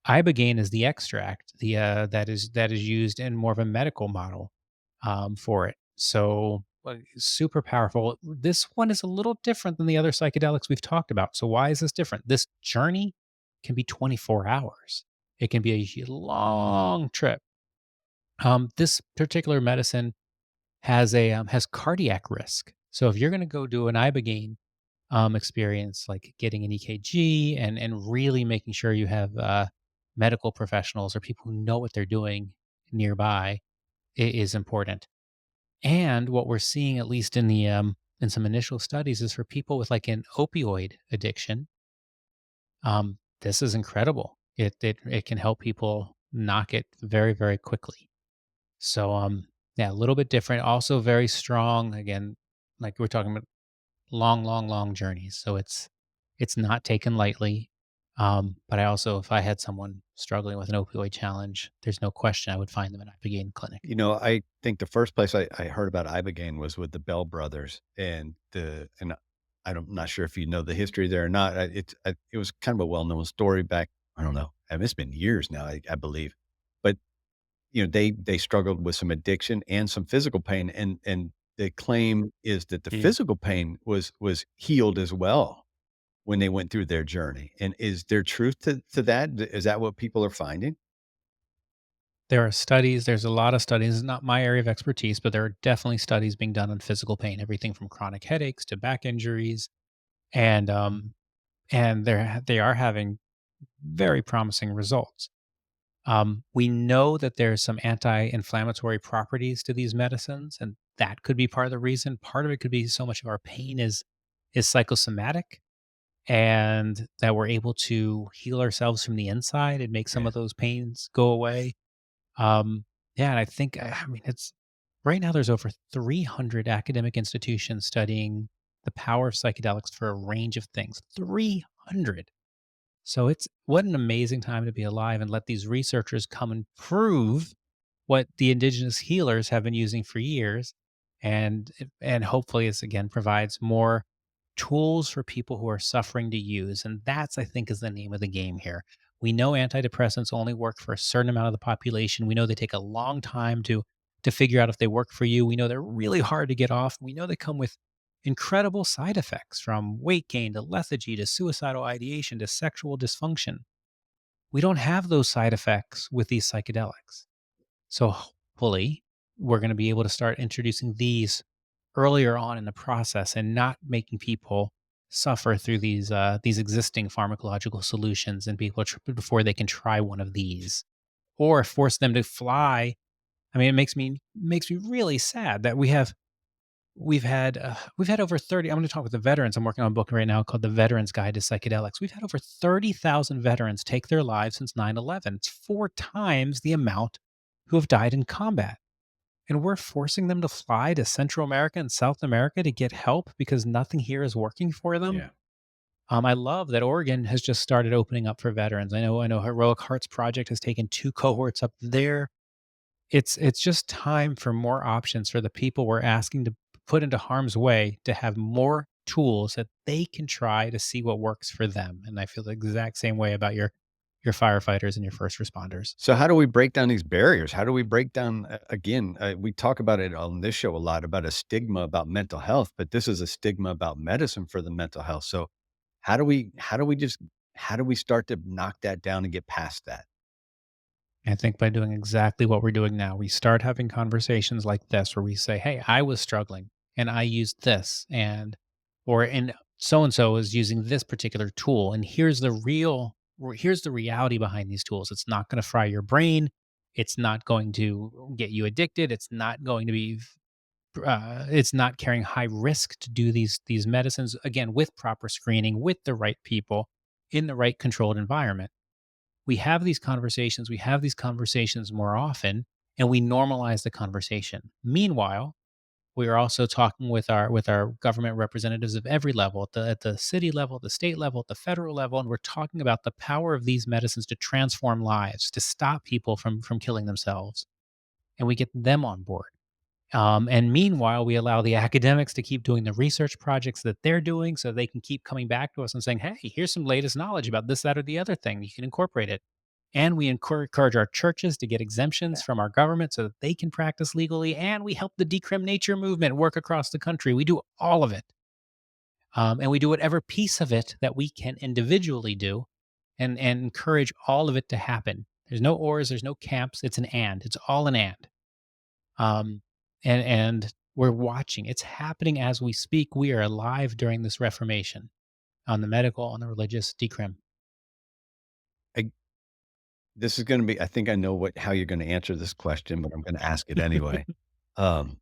Ibogaine is the extract, that is used in more of a medical model, for it. So, super powerful. This one is a little different than the other psychedelics we've talked about. So why is this different? This journey can be 24 hours. It can be a long trip. This particular medicine has cardiac risk. So if you're going to go do an ibogaine experience, like getting an EKG and really making sure you have medical professionals or people who know what they're doing nearby, it is important. And what we're seeing, at least in some initial studies, is for people with like an opioid addiction. This is incredible. It can help people knock it very very quickly. So, yeah, a little bit different, also very strong. Again, like we're talking about long, long, long journeys. So it's not taken lightly. But I also, if I had someone struggling with an opioid challenge, there's no question I would find them an Ibogaine clinic. I think the first place I heard about Ibogaine was with the Bell brothers, and I'm not sure if you know the history there or not. It was kind of a well known story back. I don't know. I mean, it's been years now, I believe, but they struggled with some addiction and some physical pain, and the claim is that the Yeah. physical pain was healed as well when they went through their journey. And is there truth to that? Is that what people are finding? There are studies, there's a lot of studies. It's not my area of expertise, but there are definitely studies being done on physical pain, everything from chronic headaches to back injuries. And they are having very promising results. We know that there's some anti-inflammatory properties to these medicines, and that could be part of the reason. Part of it could be so much of our pain is psychosomatic, and that we're able to heal ourselves from the inside and make some Yeah. of those pains go away. Yeah, and I think I mean it's right now there's over 300 academic institutions studying the power of psychedelics for a range of things. 300. So it's what an amazing time to be alive and let these researchers come and prove what the indigenous healers have been using for years, and hopefully this again provides more tools for people who are suffering to use. And that's, I think, is the name of the game here. We know antidepressants only work for a certain amount of the population. We know they take a long time to figure out if they work for you. We know they're really hard to get off. We know they come with incredible side effects, from weight gain to lethargy to suicidal ideation to sexual dysfunction. We don't have those side effects with these psychedelics. So hopefully, we're going to be able to start introducing these earlier on in the process and not making people suffer through these existing pharmacological solutions and people before they can try one of these, or force them to fly. I mean, it makes me really sad that we've had over 30. I'm going to talk with the veterans. I'm working on a book right now called The Veterans Guide to Psychedelics. We've had over 30,000 veterans take their lives since 9/11. It's 4 times the amount who have died in combat. And we're forcing them to fly to Central America and South America to get help because nothing here is working for them. Yeah. I love that Oregon has just started opening up for veterans. I know Heroic Hearts Project has taken 2 cohorts up there. It's just time for more options for the people we're asking to put into harm's way to have more tools that they can try to see what works for them. And I feel the exact same way about your firefighters and your first responders. So how do we break down these barriers? How do we break down again? We talk about it on this show a lot about a stigma about mental health, but this is a stigma about medicine for the mental health. So how do we start to knock that down and get past that? I think by doing exactly what we're doing now, we start having conversations like this where we say, "Hey, I was struggling and I used this, and so and so is using this particular tool, and here's the reality behind these tools. It's not going to fry your brain. It's not going to get you addicted. It's not carrying high risk to do these medicines, again, with proper screening, with the right people, in the right controlled environment." We have these conversations more often, and we normalize the conversation. Meanwhile, we are also talking with our government representatives of every level, at the city level, the state level, at the federal level, and we're talking about the power of these medicines to transform lives, to stop people from killing themselves, and we get them on board. And meanwhile, we allow the academics to keep doing the research projects that they're doing, so they can keep coming back to us and saying, "Hey, here's some latest knowledge about this, that, or the other thing. You can incorporate it." And we encourage our churches to get exemptions from our government so that they can practice legally. And we help the decrim nature movement work across the country. We do all of it. And we do whatever piece of it that we can individually do, and encourage all of it to happen. There's no ors, there's no camps. It's an and. It's all an and. Um, and we're watching. It's happening as we speak. We are alive during this reformation on the medical, on the religious decrim. I, this is going to be, I think I know how you're going to answer this question, but I'm going to ask it anyway. Um,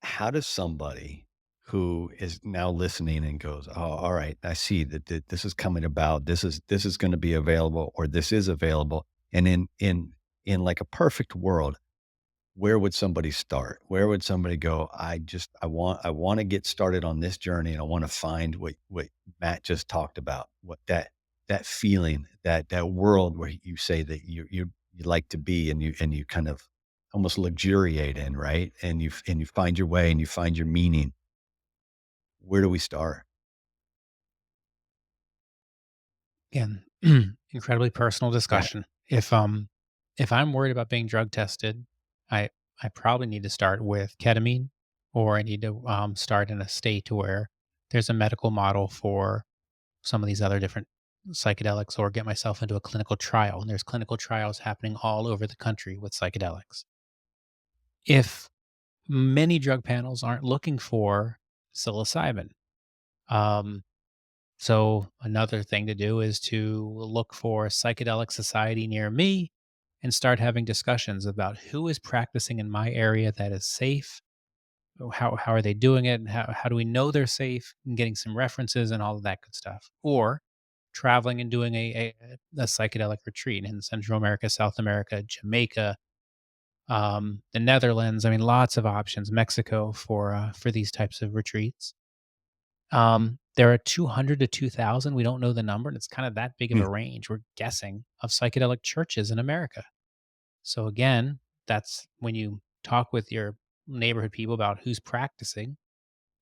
how does somebody who is now listening and goes, "Oh, all right, I see that this is coming about. This is going to be available, or this is available." And in like a perfect world, where would somebody start? Where would somebody go? I want to get started on this journey, and I want to find what Matt just talked about. What that feeling, that world where you say that you like to be, and you kind of almost luxuriate in, right? And you find your way and you find your meaning. Where do we start? Again, incredibly personal Yeah. discussion. If I'm worried about being drug tested, I I probably need to start with ketamine, or I need to start in a state where there's a medical model for some of these other different psychedelics, or get myself into a clinical trial. And there's clinical trials happening all over the country with psychedelics. If many drug panels aren't looking for psilocybin, um, so another thing to do is to look for a psychedelic society near me and start having discussions about who is practicing in my area that is safe. How are they doing it? And how do we know they're safe? And getting some references and all of that good stuff. Or traveling and doing a psychedelic retreat in Central America, South America, Jamaica, the Netherlands. I mean, lots of options. Mexico for these types of retreats. There are 200 to 2,000. We don't know the number, and it's kind of that big of Hmm. a range. We're guessing, of psychedelic churches in America. So again, that's when you talk with your neighborhood people about who's practicing.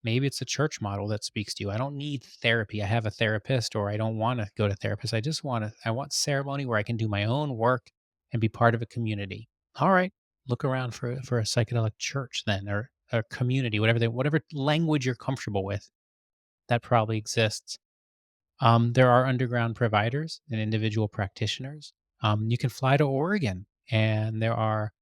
Maybe it's a church model that speaks to you. I don't need therapy. I have a therapist, or I don't want to go to therapist. I want ceremony where I can do my own work and be part of a community. All right. Look around for a psychedelic church then, or a community, whatever language you're comfortable with. That probably exists. There are underground providers and individual practitioners. You can fly to Oregon, and there are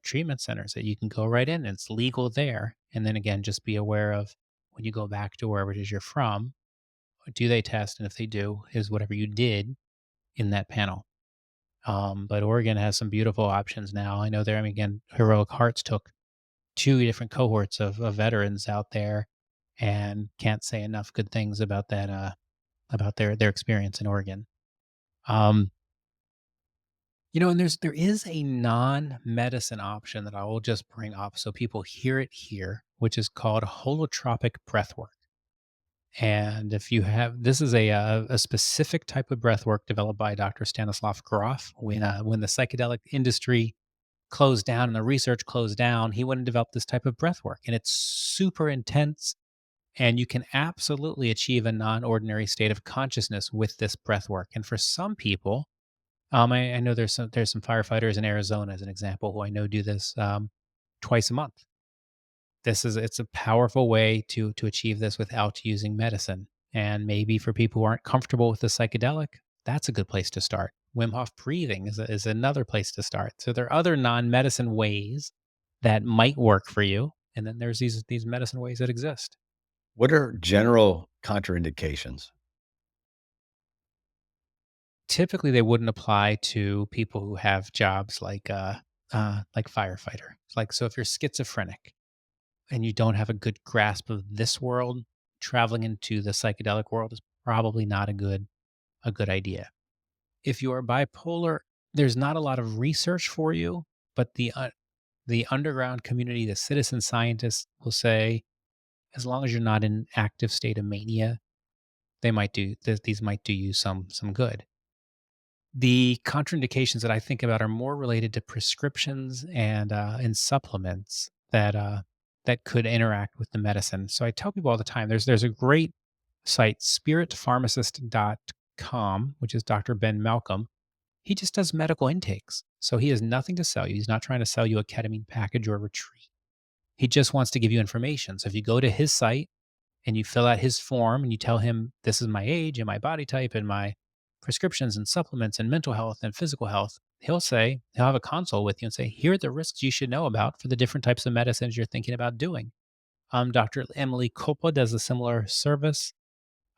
treatment centers that you can go right in, and it's legal there. And then again, just be aware of when you go back to wherever it is you're from, do they test? And if they do, is whatever you did in that panel. But Oregon has some beautiful options now. I know there, I mean, again, Heroic Hearts took two different cohorts of veterans out there, and can't say enough good things about that, about their experience in Oregon. Um, and there is a non-medicine option that I will just bring up so people hear it here, which is called holotropic breathwork. And if you have, this is a specific type of breathwork developed by Dr. Stanislav Grof. When the psychedelic industry closed down and the research closed down, he went and developed this type of breathwork, and it's super intense. And you can absolutely achieve a non-ordinary state of consciousness with this breathwork. And for some people, I know there's some firefighters in Arizona, as an example, who I know do this twice a month. It's a powerful way to achieve this without using medicine. And maybe for people who aren't comfortable with the psychedelic, that's a good place to start. Wim Hof breathing is another place to start. So there are other non-medicine ways that might work for you, and then there's these medicine ways that exist. What are general contraindications? Typically, they wouldn't apply to people who have jobs like firefighter. Like, so if you're schizophrenic and you don't have a good grasp of this world, traveling into the psychedelic world is probably not a good idea. If you are bipolar, there's not a lot of research for you, but the underground community, the citizen scientists will say, as long as you're not in active state of mania, these might do you some good. The contraindications that I think about are more related to prescriptions and supplements that could interact with the medicine. So I tell people all the time, there's a great site, spiritpharmacist.com, which is Dr. Ben Malcolm. He just does medical intakes. So he has nothing to sell you. He's not trying to sell you a ketamine package or a retreat. He just wants to give you information. So if you go to his site and you fill out his form and you tell him, this is my age and my body type and my prescriptions and supplements and mental health and physical health, he'll have a consult with you and say, here are the risks you should know about for the different types of medicines you're thinking about doing. Dr. Emily Copa does a similar service.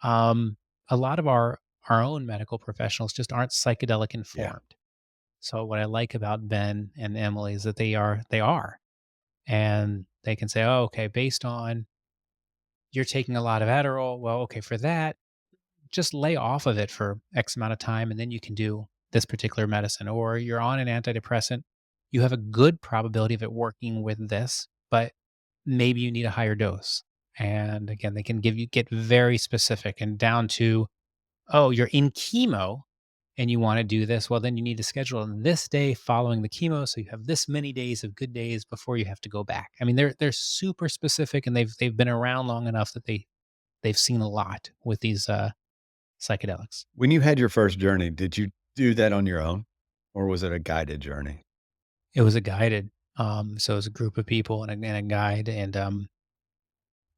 A lot of our own medical professionals just aren't psychedelic Yeah. informed. So what I like about Ben and Emily is that they are, and they can say, oh, okay, based on you're taking a lot of Adderall. Well, okay, for that, just lay off of it for X amount of time, and then you can do this particular medicine. Or you're on an antidepressant, you have a good probability of it working with this, but maybe you need a higher dose. And again, they can get very specific and down to, oh, you're in chemo and you want to do this. Well, then you need to schedule on this day following the chemo, so you have this many days of good days before you have to go back. I mean, they're super specific, and they've been around long enough that they've seen a lot with these psychedelics. When you had your first journey, did you do that on your own, or was it a guided journey? It was a guided, so it was a group of people and a guide, and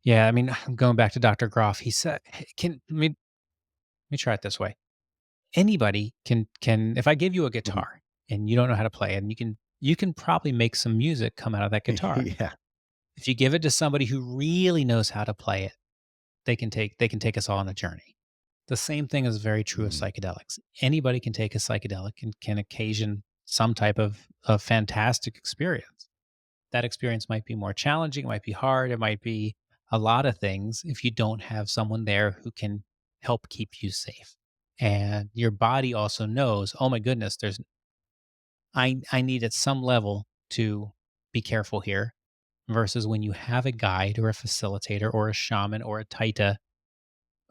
yeah, I mean, going back to Dr. Groff, he said, "Hey, let me try it this way. Anybody can if I give you a Mhm. guitar and you don't know how to play it, and you can probably make some music come out of that guitar. Yeah. If you give it to somebody who really knows how to play it, they can take us all on a journey. The same thing is very true of Mhm. psychedelics. Anybody can take a psychedelic and can occasion some type of fantastic experience. That experience might be more challenging, it might be hard, it might be a lot of things if you don't have someone there who can help keep you safe. And your body also knows, oh my goodness, I need at some level to be careful here, versus when you have a guide or a facilitator or a shaman or a taita.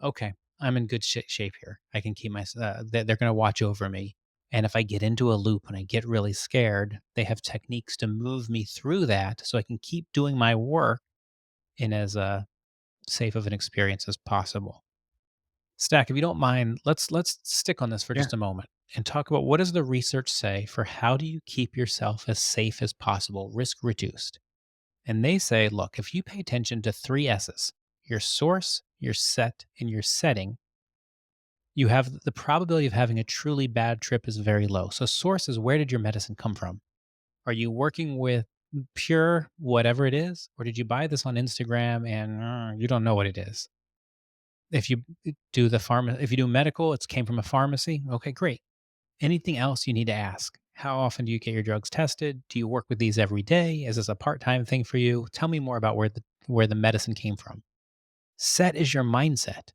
Okay, I'm in good shape here. I can keep my, they're going to watch over me. And if I get into a loop and I get really scared, they have techniques to move me through that so I can keep doing my work in as safe of an experience as possible. Stack, if you don't mind, let's stick on this for Yeah. just a moment and talk about what does the research say for how do you keep yourself as safe as possible, risk reduced. And they say, look, if you pay attention to three S's, your source, your set, and your setting, you have the probability of having a truly bad trip is very low. So source is, where did your medicine come from? Are you working with pure whatever it is, or did you buy this on Instagram and you don't know what it is? If you do if you do medical, it's came from a pharmacy. Okay, great. Anything else you need to ask? How often do you get your drugs tested? Do you work with these every day? Is this a part-time thing for you? Tell me more about where the medicine came from. Set is your mindset.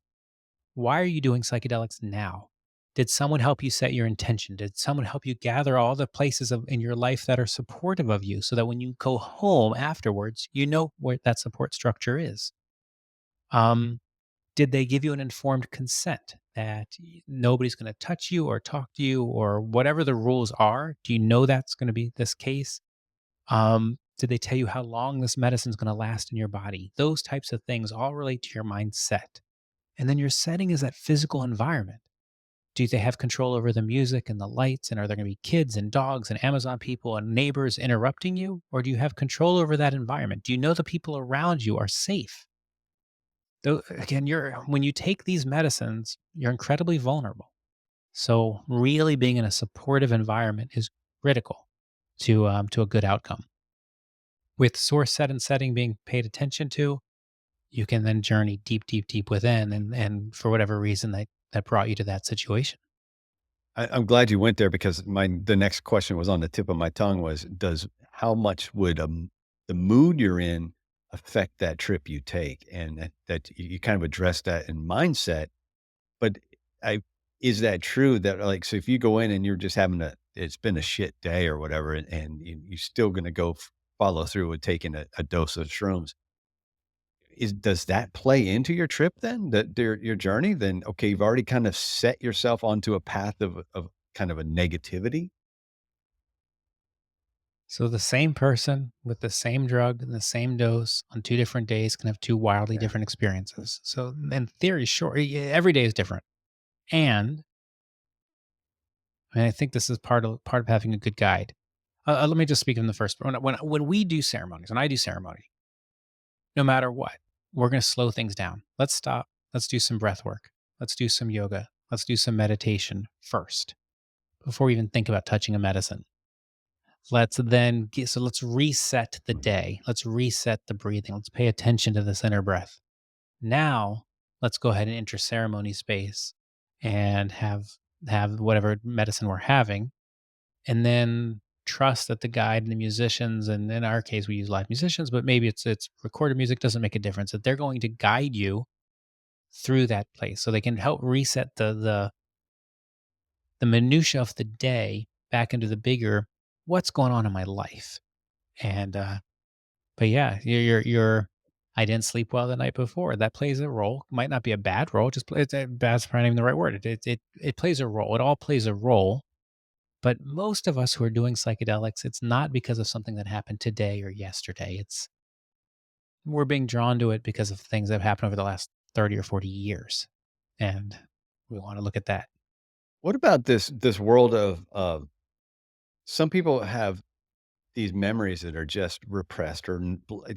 Why are you doing psychedelics now? Did someone help you set your intention? Did someone help you gather all the places in your life that are supportive of you so that when you go home afterwards, you know where that support structure is? Um, did they give you an informed consent that nobody's going to touch you or talk to you or whatever the rules are? Do you know that's going to be this case? Did they tell you how long this medicine's going to last in your body? Those types of things all relate to your mindset. And then your setting is that physical environment. Do they have control over the music and the lights? And are there going to be kids and dogs and Amazon people and neighbors interrupting you? Or do you have control over that environment? Do you know the people around you are safe? Though again, when you take these medicines, you're incredibly vulnerable. So really being in a supportive environment is critical to a good outcome. With source set and setting being paid attention to, you can then journey deep, deep, deep within and for whatever reason that brought you to that situation. I'm glad you went there because the next question was on the tip of my tongue was, does how much would the mood you're in affect that trip you take? And that you kind of addressed that in mindset, but I is that true that like, so if you go in and you're just having it's been a shit day or whatever, and you're still going to go follow through with taking a dose of shrooms, does that play into your trip then? That your journey? Then okay, you've already kind of set yourself onto a path of kind of a negativity? So the same person with the same drug and the same dose on two different days can have two wildly Yeah. different experiences. So in theory, sure, every day is different. And I think this is part of having a good guide. Let me just speak in the first. When we do ceremonies, when I do ceremony, no matter what, we're going to slow things down. Let's stop. Let's do some breath work. Let's do some yoga. Let's do some meditation first before we even think about touching a medicine. Let's reset the day. Let's reset the breathing. Let's pay attention to this inner breath. Now, let's go ahead and enter ceremony space and have whatever medicine we're having, and then trust that the guide and the musicians, and in our case we use live musicians, but maybe it's recorded music, doesn't make a difference, that they're going to guide you through that place so they can help reset the minutia of the day back into the bigger what's going on in my life. And but yeah, you're I didn't sleep well the night before. That plays a role. Might not be a bad role. Bad's probably not even the right word. It plays a role. It all plays a role. But most of us who are doing psychedelics, it's not because of something that happened today or yesterday. We're being drawn to it because of things that have happened over the last 30 or 40 years. And we want to look at that. What about this world of some people have these memories that are just repressed, or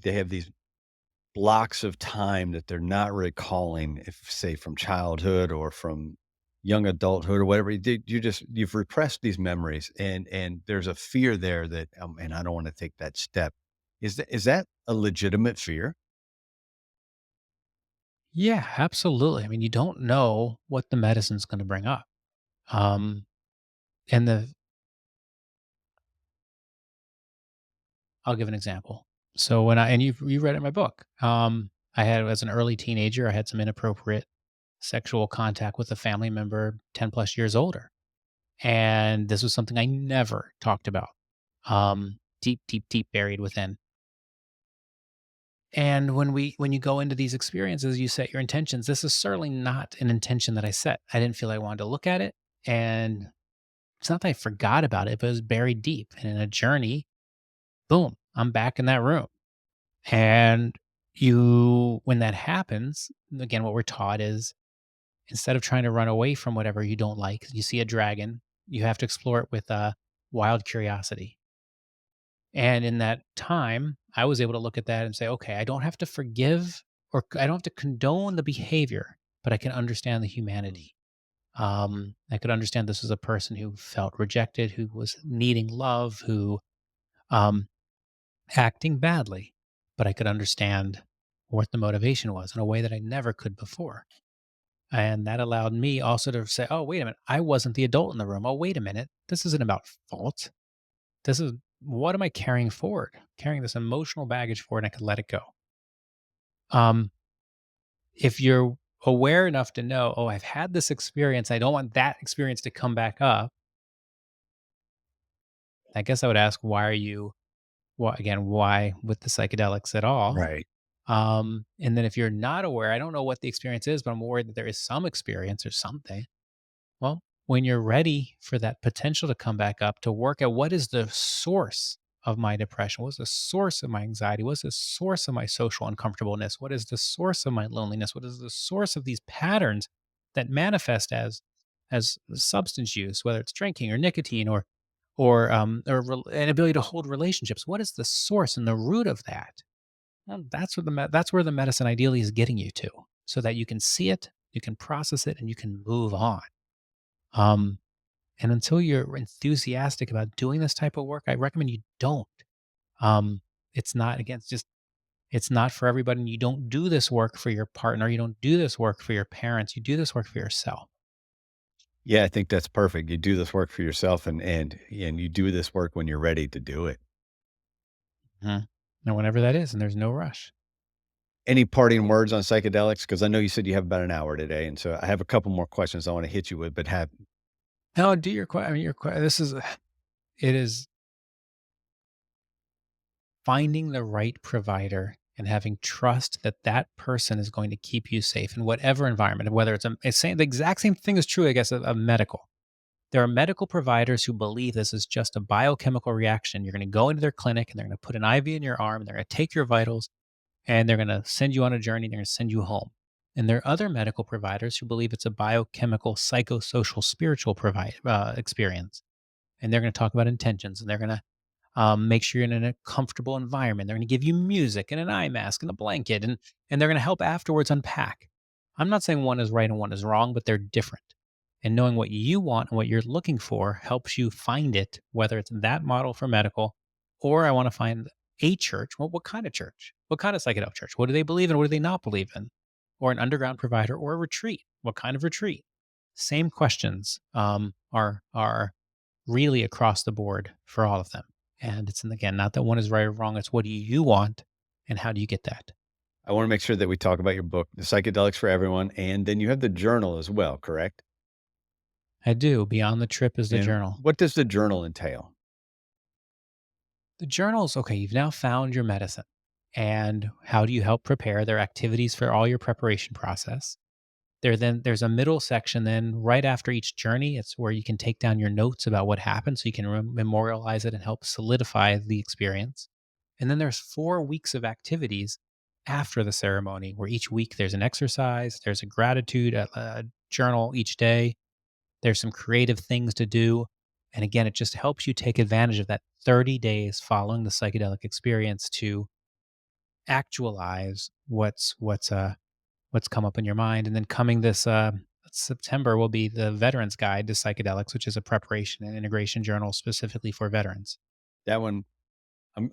they have these blocks of time that they're not recalling, if say from childhood or from young adulthood or whatever. You've repressed these memories, and there's a fear there that, and I don't want to take that step. Is that a legitimate fear? Yeah, absolutely. I mean, you don't know what the medicine's going to bring up. Um, and I'll give an example. So and you read it in my book. I had as an early teenager, I had some inappropriate sexual contact with a family member 10 plus years older. And this was something I never talked about. Deep, deep, deep buried within. And when you go into these experiences, you set your intentions. This is certainly not an intention that I set. I didn't feel I wanted to look at it. And it's not that I forgot about it, but it was buried deep. And in a journey, boom, I'm back in that room. And when that happens, again, what we're taught is instead of trying to run away from whatever you don't like, you see a dragon, you have to explore it with a wild curiosity. And in that time, I was able to look at that and say, okay, I don't have to forgive I don't have to condone the behavior, but I can understand the humanity. I could understand this was a person who felt rejected, who was needing love, who um, acting badly, but I could understand what the motivation was in a way that I never could before. And that allowed me also to say, oh, wait a minute, I wasn't the adult in the room. Oh, wait a minute, this isn't about fault. This is what am I carrying forward? Carrying this emotional baggage forward, and I could let it go. Um, if you're aware enough to know, oh, I've had this experience, I don't want that experience to come back up. I guess I would ask, why are you, why with the psychedelics at all? Right. And then if you're not aware, I don't know what the experience is, but I'm worried that there is some experience or something. Well, when you're ready for that potential to come back up, to work at what is the source of my depression? What's the source of my anxiety? What's the source of my social uncomfortableness? What is the source of my loneliness? What is the source of these patterns that manifest as substance use, whether it's drinking or nicotine or an ability to hold relationships? What is the source and the root of that? Well, that's where the medicine ideally is getting you to, so that you can see it, you can process it, and you can move on. Um, and until you're enthusiastic about doing this type of work, I recommend you don't. Um, it's not against just it's not for everybody. And you don't do this work for your partner. You don't do this work for your parents. You do this work for yourself. Yeah, I think that's perfect. You do this work for yourself and you do this work when you're ready to do it. Mhm. And whenever that is, and there's no rush. Any parting words on psychedelics? Because I know you said you have about an hour today, and so I have a couple more questions I want to hit you with, but have No, do your I mean, this is it is finding the right provider and having trust that that person is going to keep you safe in whatever environment, whether it's saying the exact same thing is true, I guess, of medical. There are medical providers who believe this is just a biochemical reaction. You're going to go into their clinic and they're going to put an IV in your arm and they're going to take your vitals and they're going to send you on a journey. They're going to send you home. And there are other medical providers who believe it's a biochemical, psychosocial, spiritual experience. And they're going to talk about intentions and they're going to make sure you're in a comfortable environment. They're going to give you music and an eye mask and a blanket, and they're going to help afterwards unpack. I'm not saying one is right and one is wrong, but they're different. And knowing what you want and what you're looking for helps you find it, whether it's that model for medical or I want to find a church. Well, what kind of church? What kind of psychedelic church? What do they believe in? What do they not believe in? Or an underground provider or a retreat? What kind of retreat? Same questions are really across the board for all of them. And it's, and again, not that one is right or wrong. It's what do you want and how do you get that? I want to make sure that we talk about your book, The Psychedelics for Everyone, and then you have the journal as well, correct? I do. Beyond the Trip is the And journal. what does the journal entail? The journals, okay, you've now found your medicine. And how do you help prepare their activities for all your preparation process? There's a middle section then right after each journey. It's where you can take down your notes about what happened so you can memorialize it and help solidify the experience. And then there's 4 weeks of activities after the ceremony, where each week there's an exercise, there's a gratitude journal each day, there's some creative things to do. And again, it just helps you take advantage of that 30 days following the psychedelic experience to actualize what's come up in your mind. And then coming this September will be the Veterans Guide to Psychedelics, which is a preparation and integration journal specifically for veterans. That one,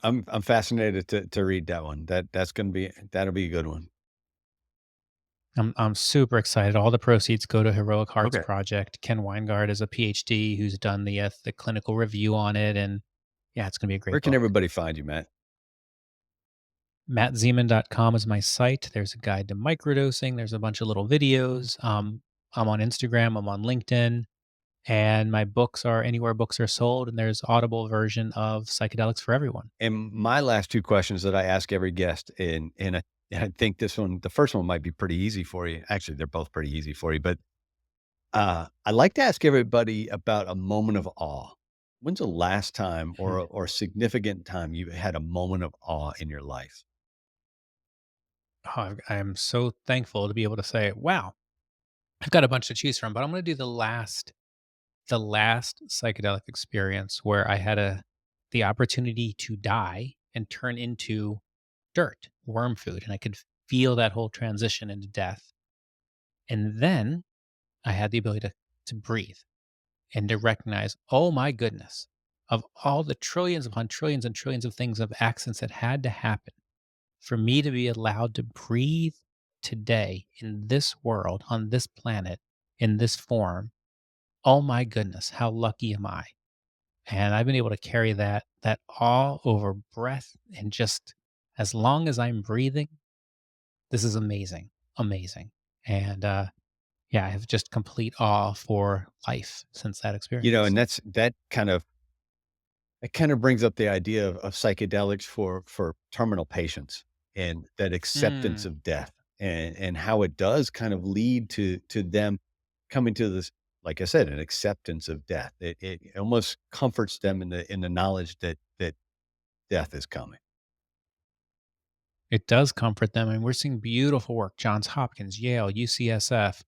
I'm fascinated to read that one. That'll be a good one. I'm super excited. All the proceeds go to Heroic Hearts Okay. Project. Ken Weingard is a PhD who's done the clinical review on it, and yeah, it's gonna be a Where great can book. everybody find you, Matt? MattZeman.com is my site. There's a guide to microdosing. There's a bunch of little videos. I'm on Instagram. I'm on LinkedIn. And my books are anywhere books are sold, and there's audible version of Psychedelics for Everyone. And my last two questions that I ask every guest, and I think the first one might be pretty easy for you. Actually, they're both pretty easy for you, but I like to ask everybody about a moment of awe. When's the last time or significant time you had a moment of awe in your life? I am so thankful to be able to say, wow, I've got a bunch to choose from, but I'm going to do the last psychedelic experience where I had the opportunity to die and turn into dirt, worm food, and I could feel that whole transition into death. And then I had the ability to breathe and to recognize, oh my goodness, of all the trillions upon trillions and trillions of things of accidents that had to happen for me to be allowed to breathe today in this world, on this planet, in this form. Oh my goodness, how lucky am I? And I've been able to carry that all over breath and just as long as I'm breathing, this is amazing, amazing. And yeah, I have just complete awe for life since that experience. And that kind of brings up the idea of psychedelics for terminal patients and that acceptance Mm. of death and how it does kind of lead to them coming to this, like I said, an acceptance of death. It almost comforts them in the knowledge that death is coming. It does comfort them, and we're seeing beautiful work, Johns Hopkins, Yale, UCSF,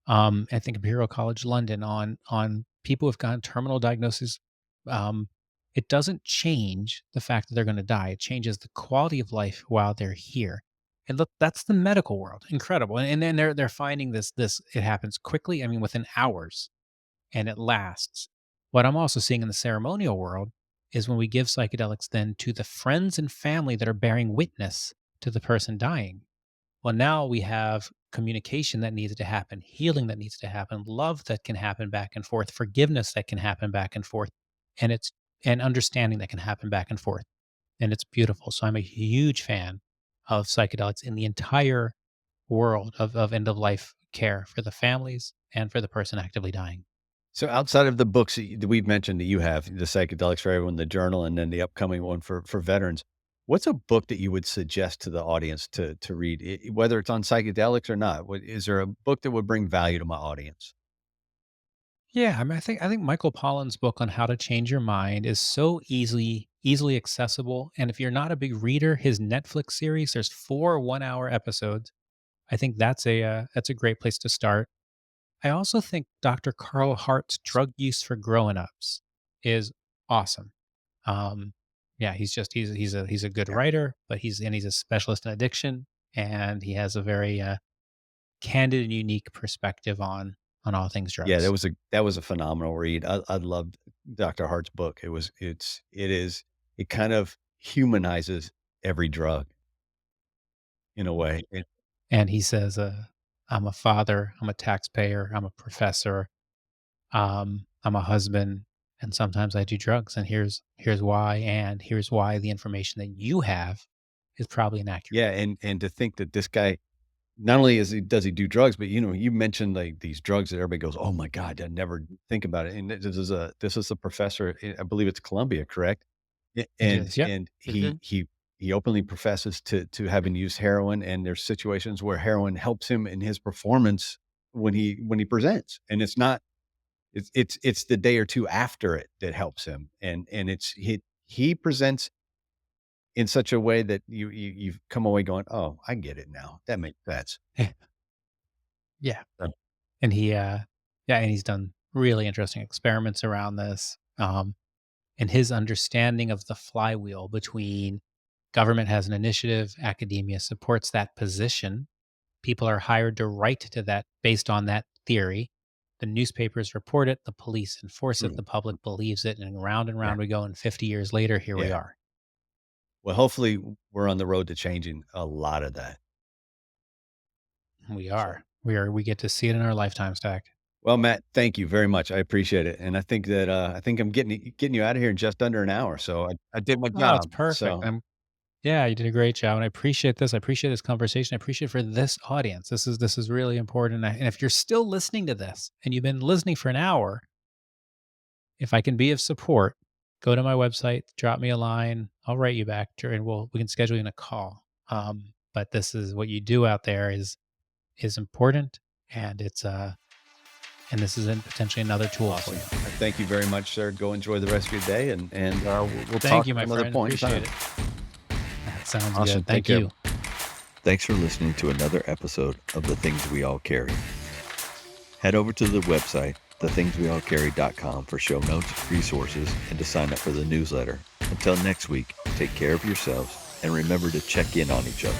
I think Imperial College London on people who've gotten terminal diagnosis. Um, it doesn't change the fact that they're gonna die, it changes the quality of life while they're here. And look, that's the medical world, incredible, and then they're finding this it happens quickly, I mean, within hours, and it lasts. What I'm also seeing in the ceremonial world is when we give psychedelics then to the friends and family that are bearing witness to the person dying. Well, now we have communication that needs to happen, healing that needs to happen, love that can happen back and forth, forgiveness that can happen back and forth, and it's and understanding that can happen back and forth. And it's beautiful. So I'm a huge fan of psychedelics in the entire world of end of life care for the families and for the person actively dying. So outside of the books that we've mentioned that you have, the psychedelics for everyone, the journal, and then the upcoming one for veterans, what's a book that you would suggest to the audience to read, whether it's on psychedelics or not? Is there a book that would bring value to my audience? Yeah, I mean, I think Michael Pollan's book on how to change your mind is so easily accessible. And if you're not a big reader, his Netflix series, there's 4 1-hour episodes. I think that's a great place to start. I also think Dr. Carl Hart's Drug Use for Grown-ups is awesome. Um, yeah, he's a good Yeah. writer, but he's a specialist in addiction, and he has a very candid and unique perspective on all things Yeah, drugs. that was a phenomenal read. I loved Dr. Hart's book. It kind of humanizes every drug in a way. And he says, "I'm a father, I'm a taxpayer, I'm a professor, I'm a husband, and sometimes I do drugs. And here's why, and here's why the information that you have is probably inaccurate." Yeah, and to think that this guy not only does he do drugs, but, you mentioned, like, these drugs that everybody goes, "Oh my god, I never think about it," and this is a professor, I believe it's Columbia, correct? A It is, yep. and Mhm. he openly professes to having used heroin, and there's situations where heroin helps him in his performance when he presents, and it's not it's the day or 2 after it that helps him, and he presents in such a way that you've come away going, "Oh, I get it now. That makes sense." Yeah, So and yeah, and he's done really interesting experiments around this, and his understanding of the flywheel between government has an initiative, academia supports that position, people are hired to write to that based on that theory. The newspapers report it, the police enforce it, mm, the public believes it, and yeah, round we go. And 50 years later, here we yeah. are. Well, hopefully, we're on the road to changing a lot of that. We So, are. We get to see it in our lifetime stack. well, Matt, thank you very much. I appreciate it, and I think I'm getting you out of here in just under an hour, so I did my Oh, it's job. perfect. So Yeah, you did a great job, and I appreciate this. I appreciate this conversation. I appreciate it for this audience. This is really important. And if you're still listening to this and you've been listening for an hour, if I can be of support, go to my website, drop me a line. I'll write you back, and we can schedule in a call. But this is what you do out there is important, and and this is potentially another tool for awesome. you. Thank you very much, sir. Go enjoy the rest of your day, and we'll Thank talk you, at my another friend. point in Appreciate time. it. That sounds Awesome. good. Take Thank care. you. Thanks for listening to another episode of The Things We All Carry. Head over to the website, thethingsweallcarry.com, for show notes, resources, and to sign up for the newsletter. Until next week, take care of yourselves and remember to check in on each other.